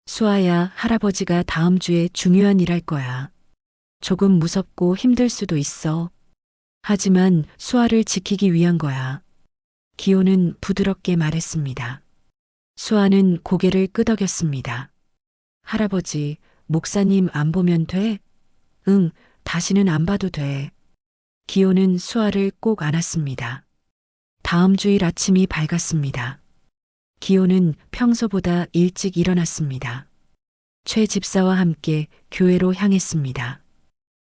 수아야, 할아버지가 다음 주에 중요한 일 할 거야. 조금 무섭고 힘들 수도 있어. 하지만 수아를 지키기 위한 거야. 기호는 부드럽게 말했습니다. 수아는 고개를 끄덕였습니다. 할아버지, 목사님 안 보면 돼? 응, 다시는 안 봐도 돼. 기호는 수아를 꼭 안았습니다. 다음 주일 아침이 밝았습니다. 기호는 평소보다 일찍 일어났습니다. 최 집사와 함께 교회로 향했습니다.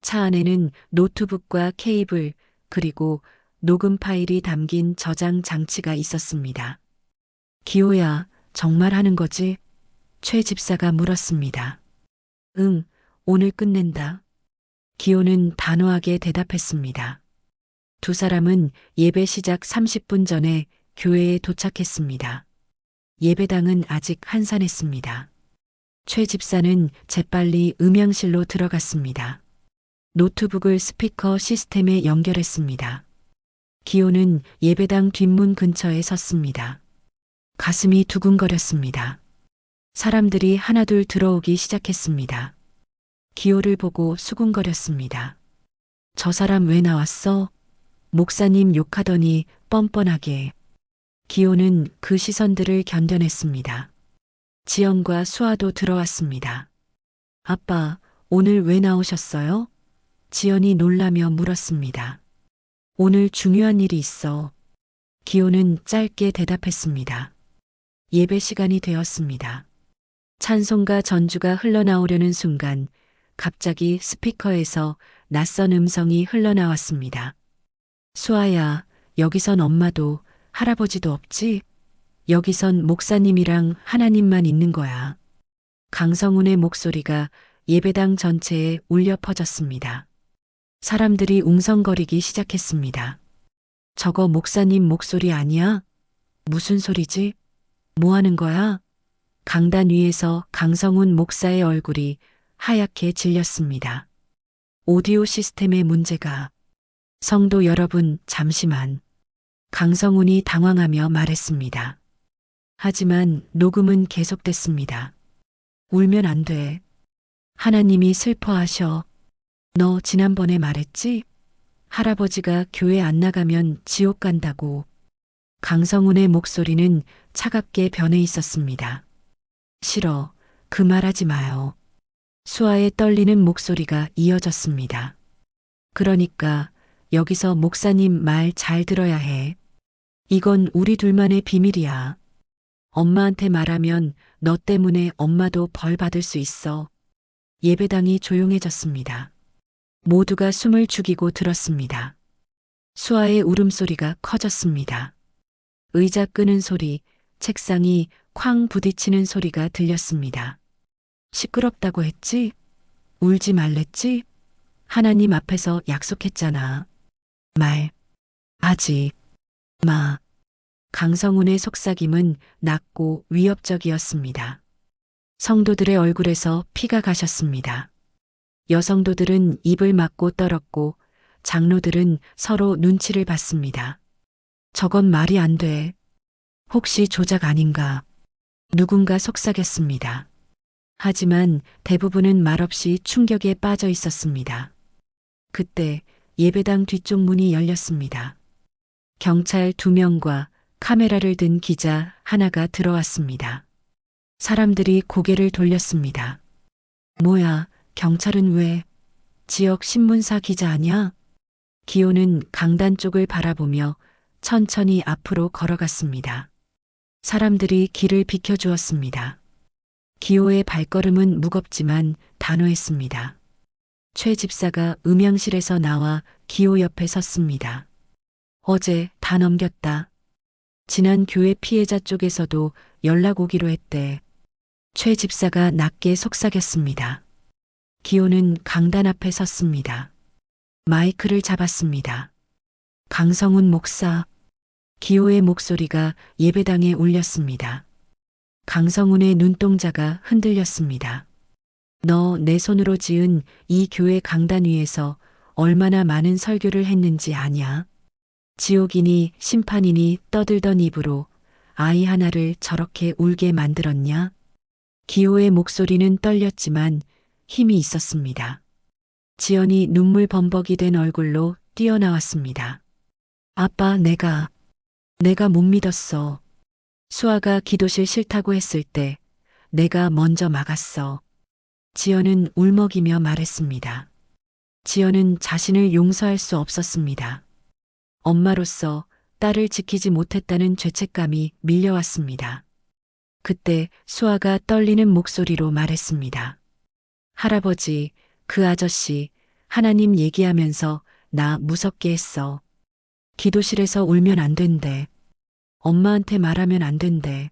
차 안에는 노트북과 케이블, 그리고 녹음 파일이 담긴 저장 장치가 있었습니다. 기호야, 정말 하는 거지? 최 집사가 물었습니다. 응, 오늘 끝낸다. 기호는 단호하게 대답했습니다. 두 사람은 예배 시작 30분 전에 교회에 도착했습니다. 예배당은 아직 한산했습니다. 최 집사는 재빨리 음향실로 들어갔습니다. 노트북을 스피커 시스템에 연결했습니다. 기호는 예배당 뒷문 근처에 섰습니다. 가슴이 두근거렸습니다. 사람들이 하나둘 들어오기 시작했습니다. 기호를 보고 수군거렸습니다. 저 사람 왜 나왔어? 목사님 욕하더니 뻔뻔하게. 기호는 그 시선들을 견뎌냈습니다. 지연과 수아도 들어왔습니다. 아빠, 오늘 왜 나오셨어요? 지연이 놀라며 물었습니다. 오늘 중요한 일이 있어. 기호는 짧게 대답했습니다. 예배 시간이 되었습니다. 찬송가 전주가 흘러나오려는 순간 갑자기 스피커에서 낯선 음성이 흘러나왔습니다. 수아야, 여기선 엄마도 할아버지도 없지? 여기선 목사님이랑 하나님만 있는 거야. 강성훈의 목소리가 예배당 전체에 울려 퍼졌습니다. 사람들이 웅성거리기 시작했습니다. 저거 목사님 목소리 아니야? 무슨 소리지? 뭐 하는 거야? 강단 위에서 강성훈 목사의 얼굴이 하얗게 질렸습니다. 오디오 시스템의 문제가. 성도 여러분, 잠시만. 강성훈이 당황하며 말했습니다. 하지만 녹음은 계속됐습니다. 울면 안 돼. 하나님이 슬퍼하셔. 너 지난번에 말했지? 할아버지가 교회 안 나가면 지옥 간다고. 강성훈의 목소리는 차갑게 변해 있었습니다. 싫어. 그 말하지 마요. 수아의 떨리는 목소리가 이어졌습니다. 그러니까 여기서 목사님 말 잘 들어야 해. 이건 우리 둘만의 비밀이야. 엄마한테 말하면 너 때문에 엄마도 벌 받을 수 있어. 예배당이 조용해졌습니다. 모두가 숨을 죽이고 들었습니다. 수아의 울음소리가 커졌습니다. 의자 끄는 소리, 책상이 쾅 부딪히는 소리가 들렸습니다. 시끄럽다고 했지? 울지 말랬지? 하나님 앞에서 약속했잖아. 하지 마. 강성훈의 속삭임은 낮고 위협적이었습니다. 성도들의 얼굴에서 피가 가셨습니다. 여성도들은 입을 막고 떨었고 장로들은 서로 눈치를 봤습니다. 저건 말이 안 돼. 혹시 조작 아닌가? 누군가 속삭였습니다. 하지만 대부분은 말없이 충격에 빠져 있었습니다. 그때 예배당 뒤쪽 문이 열렸습니다. 경찰 2명과 카메라를 든 기자 하나가 들어왔습니다. 사람들이 고개를 돌렸습니다. 뭐야, 경찰은 왜? 지역 신문사 기자 아냐? 기호는 강단 쪽을 바라보며 천천히 앞으로 걸어갔습니다. 사람들이 길을 비켜주었습니다. 기호의 발걸음은 무겁지만 단호했습니다. 최 집사가 음향실에서 나와 기호 옆에 섰습니다. 어제 다 넘겼다. 지난 교회 피해자 쪽에서도 연락 오기로 했대. 최 집사가 낮게 속삭였습니다. 기호는 강단 앞에 섰습니다. 마이크를 잡았습니다. 강성훈 목사. 기호의 목소리가 예배당에 울렸습니다. 강성훈의 눈동자가 흔들렸습니다. 너 내 손으로 지은 이 교회 강단 위에서 얼마나 많은 설교를 했는지 아냐? 지옥이니 심판이니 떠들던 입으로 아이 하나를 저렇게 울게 만들었냐? 기호의 목소리는 떨렸지만 힘이 있었습니다. 지연이 눈물 범벅이 된 얼굴로 뛰어나왔습니다. 아빠, 내가 못 믿었어. 수아가 기도실 싫다고 했을 때 내가 먼저 막았어. 지연은 울먹이며 말했습니다. 지연은 자신을 용서할 수 없었습니다. 엄마로서 딸을 지키지 못했다는 죄책감이 밀려왔습니다. 그때 수아가 떨리는 목소리로 말했습니다. 할아버지, 그 아저씨, 하나님 얘기하면서 나 무섭게 했어. 기도실에서 울면 안 된대. 엄마한테 말하면 안 된대.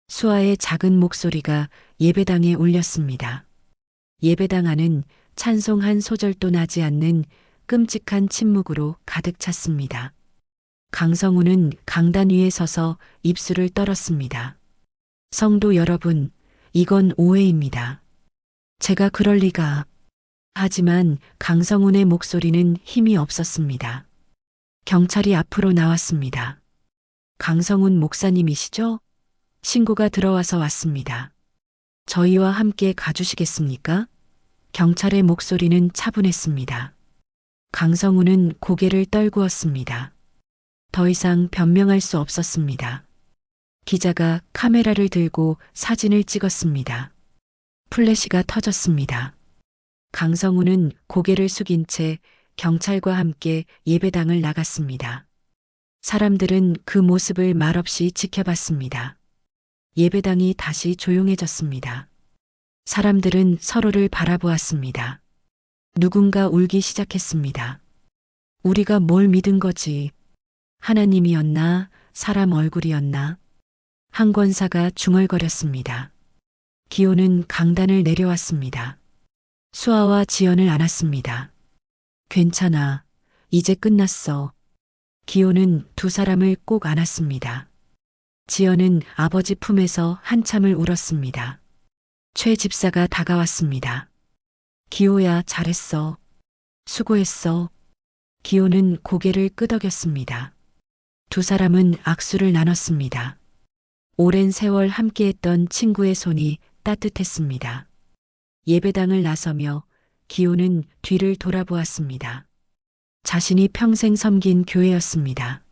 수아의 작은 목소리가 예배당에 울렸습니다. 예배당 안은 찬송 한 소절도 나지 않는 끔찍한 침묵으로 가득 찼습니다. 강성우는 강단 위에 서서 입술을 떨었습니다. 성도 여러분, 이건 오해입니다. 제가 그럴 리가. 하지만 강성훈의 목소리는 힘이 없었습니다. 경찰이 앞으로 나왔습니다. 강성훈 목사님이시죠? 신고가 들어와서 왔습니다. 저희와 함께 가주시겠습니까? 경찰의 목소리는 차분했습니다. 강성훈은 고개를 떨구었습니다. 더 이상 변명할 수 없었습니다. 기자가 카메라를 들고 사진을 찍었습니다. 플래시가 터졌습니다. 강성훈은 고개를 숙인 채 경찰과 함께 예배당을 나갔습니다. 사람들은 그 모습을 말없이 지켜봤습니다. 예배당이 다시 조용해졌습니다. 사람들은 서로를 바라보았습니다. 누군가 울기 시작했습니다. 우리가 뭘 믿은 거지? 하나님이었나? 사람 얼굴이었나? 한 권사가 중얼거렸습니다. 기호는 강단을 내려왔습니다. 수아와 지연을 안았습니다. 괜찮아. 이제 끝났어. 기호는 두 사람을 꼭 안았습니다. 지연은 아버지 품에서 한참을 울었습니다. 최 집사가 다가왔습니다. 기호야, 잘했어. 수고했어. 기호는 고개를 끄덕였습니다. 두 사람은 악수를 나눴습니다. 오랜 세월 함께했던 친구의 손이 따뜻했습니다. 예배당을 나서며 기호는 뒤를 돌아보았습니다. 자신이 평생 섬긴 교회였습니다.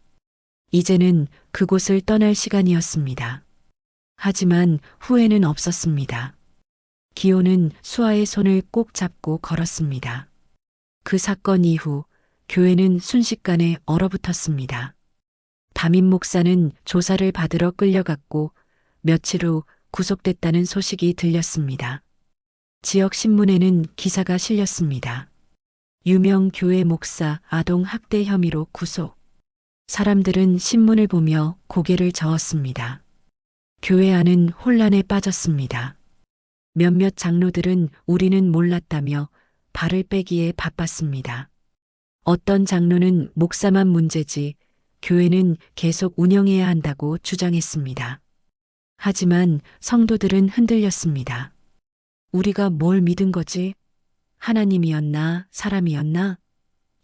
이제는 그곳을 떠날 시간이었습니다. 하지만 후회는 없었습니다. 기호는 수아의 손을 꼭 잡고 걸었습니다. 그 사건 이후 교회는 순식간에 얼어붙었습니다. 담임 목사는 조사를 받으러 끌려갔고 며칠 후 구속됐다는 소식이 들렸습니다. 지역 신문에는 기사가 실렸습니다. 유명 교회 목사 아동 학대 혐의로 구속. 사람들은 신문을 보며 고개를 저었습니다. 교회 안은 혼란에 빠졌습니다. 몇몇 장로들은 우리는 몰랐다며 발을 빼기에 바빴습니다. 어떤 장로는 목사만 문제지 교회는 계속 운영해야 한다고 주장했습니다. 하지만 성도들은 흔들렸습니다. 우리가 뭘 믿은 거지? 하나님이었나, 사람이었나?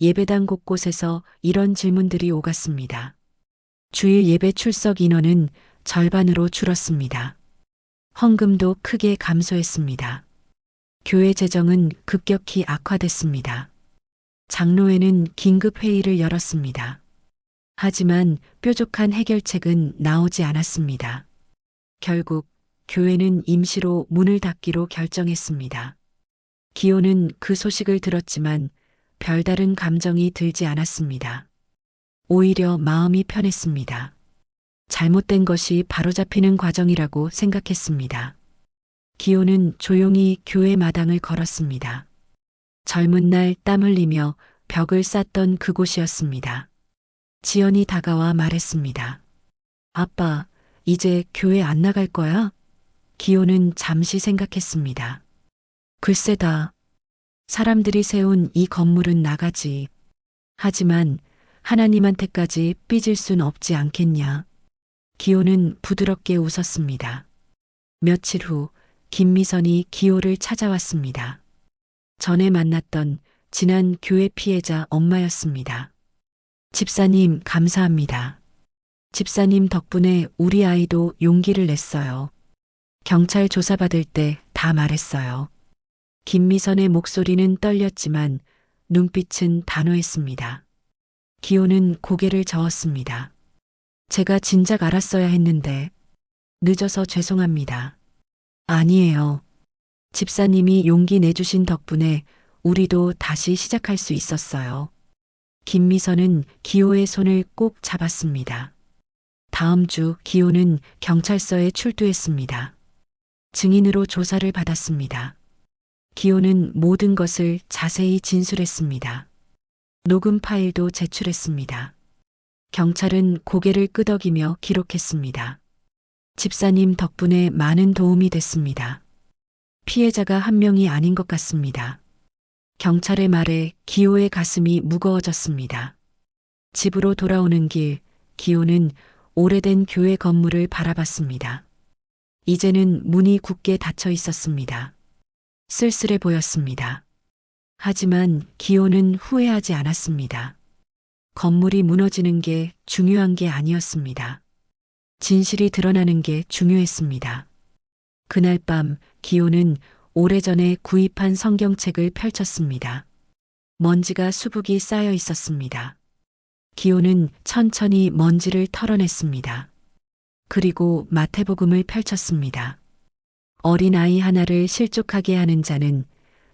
예배당 곳곳에서 이런 질문들이 오갔습니다. 주일 예배 출석 인원은 절반으로 줄었습니다. 헌금도 크게 감소했습니다. 교회 재정은 급격히 악화됐습니다. 장로회는 긴급 회의를 열었습니다. 하지만 뾰족한 해결책은 나오지 않았습니다. 결국 교회는 임시로 문을 닫기로 결정했습니다. 기호는 그 소식을 들었지만 별다른 감정이 들지 않았습니다. 오히려 마음이 편했습니다. 잘못된 것이 바로잡히는 과정이라고 생각했습니다. 기호는 조용히 교회 마당을 걸었습니다. 젊은 날 땀 흘리며 벽을 쌓던 그곳이었습니다. 지연이 다가와 말했습니다. 아빠, 이제 교회 안 나갈 거야? 기호는 잠시 생각했습니다. 글쎄다. 사람들이 세운 이 건물은 나가지. 하지만 하나님한테까지 삐질 순 없지 않겠냐. 기호는 부드럽게 웃었습니다. 며칠 후 김미선이 기호를 찾아왔습니다. 전에 만났던 지난 교회 피해자 엄마였습니다. 집사님 감사합니다. 집사님 덕분에 우리 아이도 용기를 냈어요. 경찰 조사받을 때 다 말했어요. 김미선의 목소리는 떨렸지만 눈빛은 단호했습니다. 기호는 고개를 저었습니다. 제가 진작 알았어야 했는데 늦어서 죄송합니다. 아니에요. 집사님이 용기 내주신 덕분에 우리도 다시 시작할 수 있었어요. 김미선은 기호의 손을 꼭 잡았습니다. 다음 주 기호는 경찰서에 출두했습니다. 증인으로 조사를 받았습니다. 기호는 모든 것을 자세히 진술했습니다. 녹음 파일도 제출했습니다. 경찰은 고개를 끄덕이며 기록했습니다. 집사님 덕분에 많은 도움이 됐습니다. 피해자가 한 명이 아닌 것 같습니다. 경찰의 말에 기호의 가슴이 무거워졌습니다. 집으로 돌아오는 길, 기호는 오래된 교회 건물을 바라봤습니다. 이제는 문이 굳게 닫혀 있었습니다. 쓸쓸해 보였습니다. 하지만 기호는 후회하지 않았습니다. 건물이 무너지는 게 중요한 게 아니었습니다. 진실이 드러나는 게 중요했습니다. 그날 밤 기호는 오래전에 구입한 성경책을 펼쳤습니다. 먼지가 수북이 쌓여 있었습니다. 기호는 천천히 먼지를 털어냈습니다. 그리고 마태복음을 펼쳤습니다. 어린아이 하나를 실족하게 하는 자는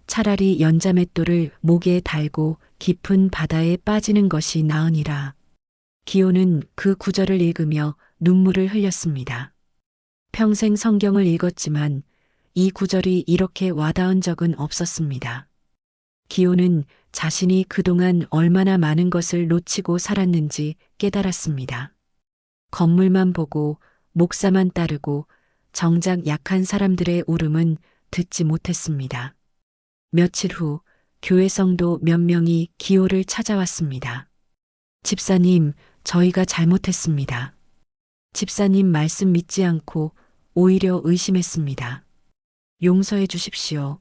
차라리 연자맷돌을 목에 달고 깊은 바다에 빠지는 것이 나으니라. 기호는 그 구절을 읽으며 눈물을 흘렸습니다. 평생 성경을 읽었지만 이 구절이 이렇게 와닿은 적은 없었습니다. 기호는 자신이 그동안 얼마나 많은 것을 놓치고 살았는지 깨달았습니다. 건물만 보고 목사만 따르고 정작 약한 사람들의 울음은 듣지 못했습니다. 며칠 후 교회 성도 몇 명이 기호를 찾아왔습니다. 집사님, 저희가 잘못했습니다. 집사님 말씀 믿지 않고 오히려 의심했습니다. 용서해 주십시오.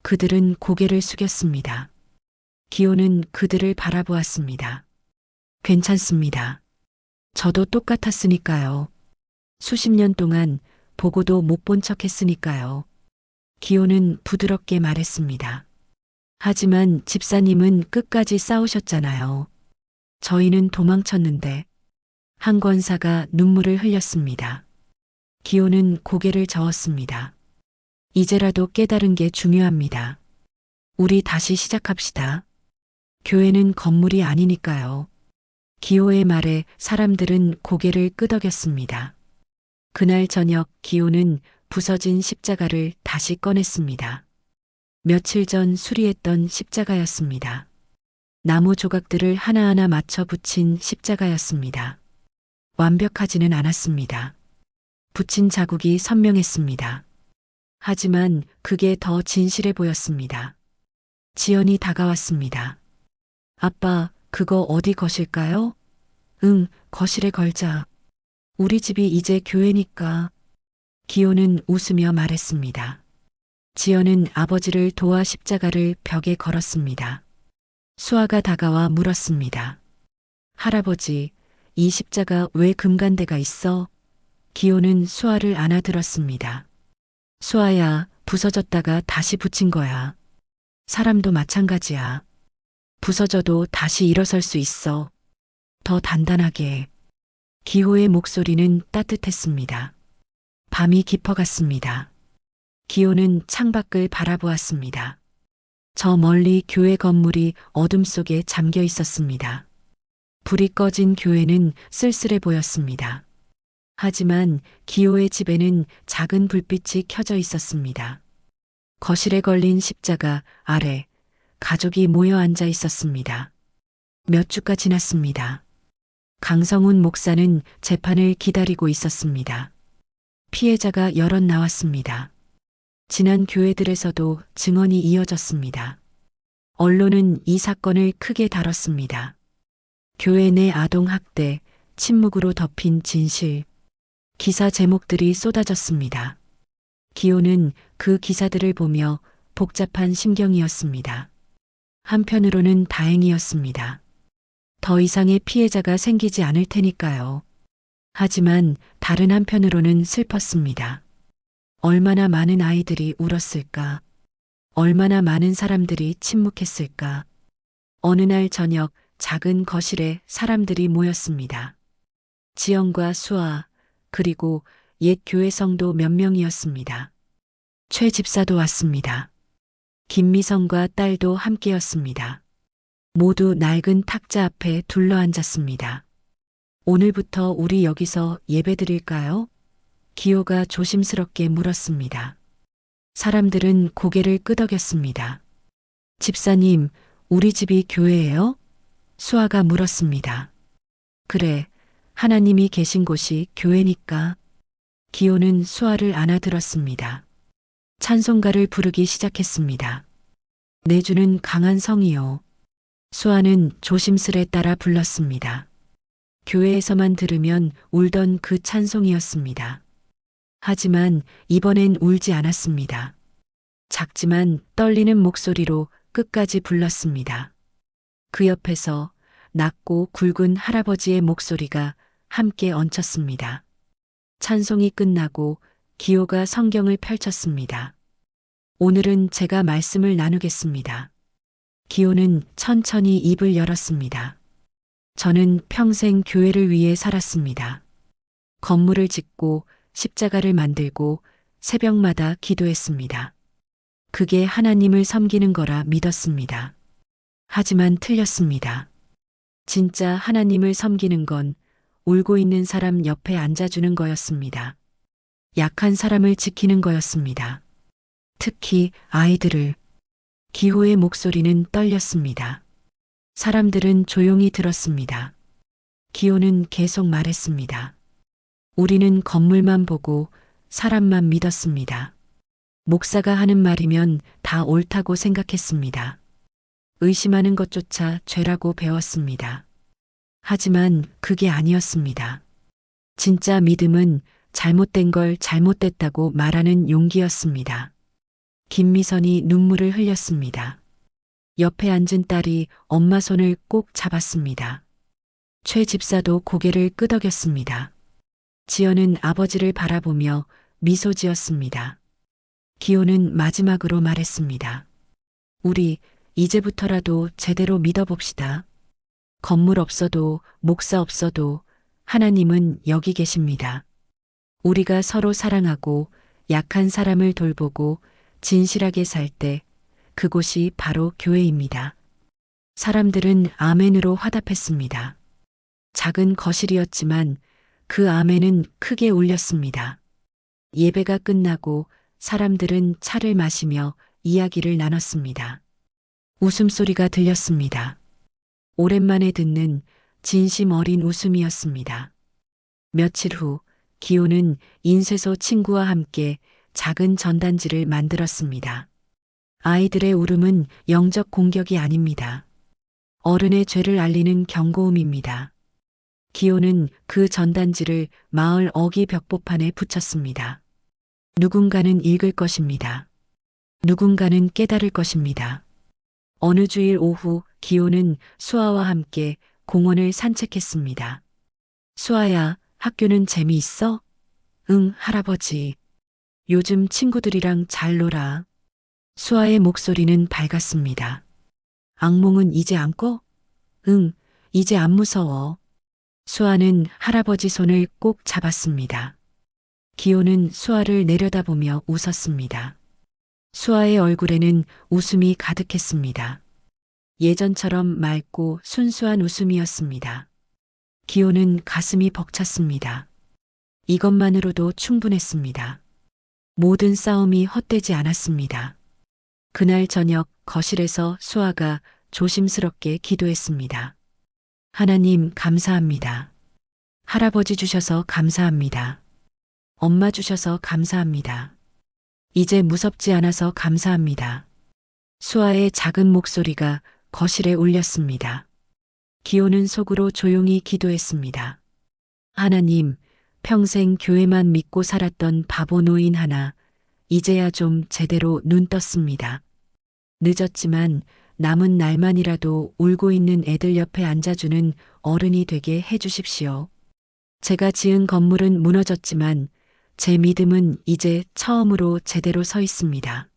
그들은 고개를 숙였습니다. 기호는 그들을 바라보았습니다. 괜찮습니다. 저도 똑같았으니까요. 수십 년 동안 보고도 못 본 척 했으니까요. 기호는 부드럽게 말했습니다. 하지만 집사님은 끝까지 싸우셨잖아요. 저희는 도망쳤는데. 한 권사가 눈물을 흘렸습니다. 기호는 고개를 저었습니다. 이제라도 깨달은 게 중요합니다. 우리 다시 시작합시다. 교회는 건물이 아니니까요. 기호의 말에 사람들은 고개를 끄덕였습니다. 그날 저녁 기호는 부서진 십자가를 다시 꺼냈습니다. 며칠 전 수리했던 십자가였습니다. 나무 조각들을 하나하나 맞춰 붙인 십자가였습니다. 완벽하지는 않았습니다. 붙인 자국이 선명했습니다. 하지만 그게 더 진실해 보였습니다. 지연이 다가왔습니다. 아빠, 그거 어디 거실까요? 응, 거실에 걸자. 우리 집이 이제 교회니까. 기호는 웃으며 말했습니다. 지연은 아버지를 도와 십자가를 벽에 걸었습니다. 수아가 다가와 물었습니다. 할아버지, 이 십자가 왜 금간대가 있어? 기호는 수아를 안아들었습니다. 수아야, 부서졌다가 다시 붙인 거야. 사람도 마찬가지야. 부서져도 다시 일어설 수 있어. 더 단단하게. 기호의 목소리는 따뜻했습니다. 밤이 깊어갔습니다. 기호는 창밖을 바라보았습니다. 저 멀리 교회 건물이 어둠 속에 잠겨 있었습니다. 불이 꺼진 교회는 쓸쓸해 보였습니다. 하지만 기호의 집에는 작은 불빛이 켜져 있었습니다. 거실에 걸린 십자가 아래 가족이 모여 앉아 있었습니다. 몇 주가 지났습니다. 강성훈 목사는 재판을 기다리고 있었습니다. 피해자가 여럿 나왔습니다. 지난 교회들에서도 증언이 이어졌습니다. 언론은 이 사건을 크게 다뤘습니다. 교회 내 아동학대, 침묵으로 덮인 진실, 기사 제목들이 쏟아졌습니다. 기호는 그 기사들을 보며 복잡한 심경이었습니다. 한편으로는 다행이었습니다. 더 이상의 피해자가 생기지 않을 테니까요. 하지만 다른 한편으로는 슬펐습니다. 얼마나 많은 아이들이 울었을까? 얼마나 많은 사람들이 침묵했을까? 어느 날 저녁 작은 거실에 사람들이 모였습니다. 지영과 수아, 그리고 옛 교회 성도 몇 명이었습니다. 최 집사도 왔습니다. 김미성과 딸도 함께였습니다. 모두 낡은 탁자 앞에 둘러앉았습니다. 오늘부터 우리 여기서 예배드릴까요? 기호가 조심스럽게 물었습니다. 사람들은 고개를 끄덕였습니다. 집사님, 우리 집이 교회예요? 수아가 물었습니다. 그래, 하나님이 계신 곳이 교회니까. 기호는 수아를 안아들었습니다. 찬송가를 부르기 시작했습니다. 내 주는 강한 성이요. 수아는 조심스레 따라 불렀습니다. 교회에서만 들으면 울던 그 찬송이었습니다. 하지만 이번엔 울지 않았습니다. 작지만 떨리는 목소리로 끝까지 불렀습니다. 그 옆에서 낮고 굵은 할아버지의 목소리가 함께 얹혔습니다. 찬송이 끝나고 기호가 성경을 펼쳤습니다. 오늘은 제가 말씀을 나누겠습니다. 기호는 천천히 입을 열었습니다. 저는 평생 교회를 위해 살았습니다. 건물을 짓고 십자가를 만들고 새벽마다 기도했습니다. 그게 하나님을 섬기는 거라 믿었습니다. 하지만 틀렸습니다. 진짜 하나님을 섬기는 건 울고 있는 사람 옆에 앉아주는 거였습니다. 약한 사람을 지키는 거였습니다. 특히 아이들을. 기호의 목소리는 떨렸습니다. 사람들은 조용히 들었습니다. 기호는 계속 말했습니다. 우리는 건물만 보고 사람만 믿었습니다. 목사가 하는 말이면 다 옳다고 생각했습니다. 의심하는 것조차 죄라고 배웠습니다. 하지만 그게 아니었습니다. 진짜 믿음은 잘못된 걸 잘못됐다고 말하는 용기였습니다. 김미선이 눈물을 흘렸습니다. 옆에 앉은 딸이 엄마 손을 꼭 잡았습니다. 최 집사도 고개를 끄덕였습니다. 지연은 아버지를 바라보며 미소 지었습니다. 기호는 마지막으로 말했습니다. 우리 이제부터라도 제대로 믿어봅시다. 건물 없어도 목사 없어도 하나님은 여기 계십니다. 우리가 서로 사랑하고 약한 사람을 돌보고 진실하게 살 때 그곳이 바로 교회입니다. 사람들은 아멘으로 화답했습니다. 작은 거실이었지만 그 아멘은 크게 울렸습니다. 예배가 끝나고 사람들은 차를 마시며 이야기를 나눴습니다. 웃음소리가 들렸습니다. 오랜만에 듣는 진심 어린 웃음이었습니다. 며칠 후 기호는 인쇄소 친구와 함께 작은 전단지를 만들었습니다. 아이들의 울음은 영적 공격이 아닙니다. 어른의 죄를 알리는 경고음입니다. 기호는 그 전단지를 마을 어기 벽보판에 붙였습니다. 누군가는 읽을 것입니다. 누군가는 깨달을 것입니다. 어느 주일 오후 기호는 수아와 함께 공원을 산책했습니다. 수아야, 학교는 재미있어? 응, 할아버지. 요즘 친구들이랑 잘 놀아. 수아의 목소리는 밝았습니다. 악몽은 이제 안 꿔? 응, 이제 안 무서워. 수아는 할아버지 손을 꼭 잡았습니다. 기호는 수아를 내려다보며 웃었습니다. 수아의 얼굴에는 웃음이 가득했습니다. 예전처럼 맑고 순수한 웃음이었습니다. 기호는 가슴이 벅찼습니다. 이것만으로도 충분했습니다. 모든 싸움이 헛되지 않았습니다. 그날 저녁 거실에서 수아가 조심스럽게 기도했습니다. 하나님 감사합니다. 할아버지 주셔서 감사합니다. 엄마 주셔서 감사합니다. 이제 무섭지 않아서 감사합니다. 수아의 작은 목소리가 거실에 울렸습니다. 기호는 속으로 조용히 기도했습니다. 하나님, 평생 교회만 믿고 살았던 바보 노인 하나, 이제야 좀 제대로 눈 떴습니다. 늦었지만 남은 날만이라도 울고 있는 애들 옆에 앉아주는 어른이 되게 해주십시오. 제가 지은 건물은 무너졌지만 제 믿음은 이제 처음으로 제대로 서 있습니다.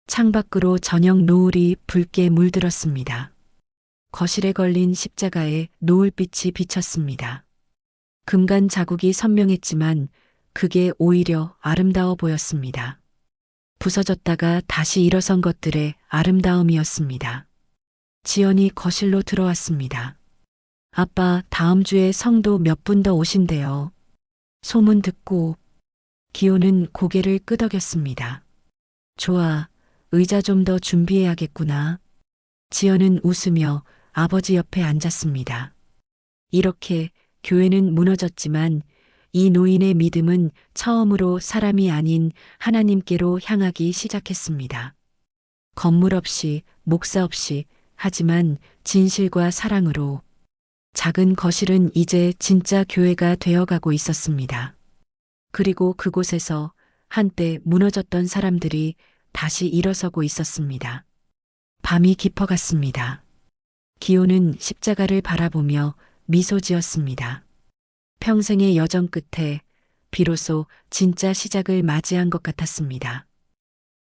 창밖으로 저녁 노을이 붉게 물들었습니다. 거실에 걸린 십자가에 노을빛이 비쳤습니다. 금간 자국이 선명했지만 그게 오히려 아름다워 보였습니다. 부서졌다가 다시 일어선 것들의 아름다움이었습니다. 지연이 거실로 들어왔습니다. 아빠, 다음 주에 성도 몇 분 더 오신대요. 소문 듣고 기호는 고개를 끄덕였습니다. 좋아, 의자 좀 더 준비해야겠구나. 지연은 웃으며 아버지 옆에 앉았습니다. 이렇게 교회는 무너졌지만 이 노인의 믿음은 처음으로 사람이 아닌 하나님께로 향하기 시작했습니다. 건물 없이, 목사 없이, 하지만 진실과 사랑으로 작은 거실은 이제 진짜 교회가 되어가고 있었습니다. 그리고 그곳에서 한때 무너졌던 사람들이 다시 일어서고 있었습니다. 밤이 깊어갔습니다. 기호는 십자가를 바라보며 미소 지었습니다. 평생의 여정 끝에 비로소 진짜 시작을 맞이한 것 같았습니다.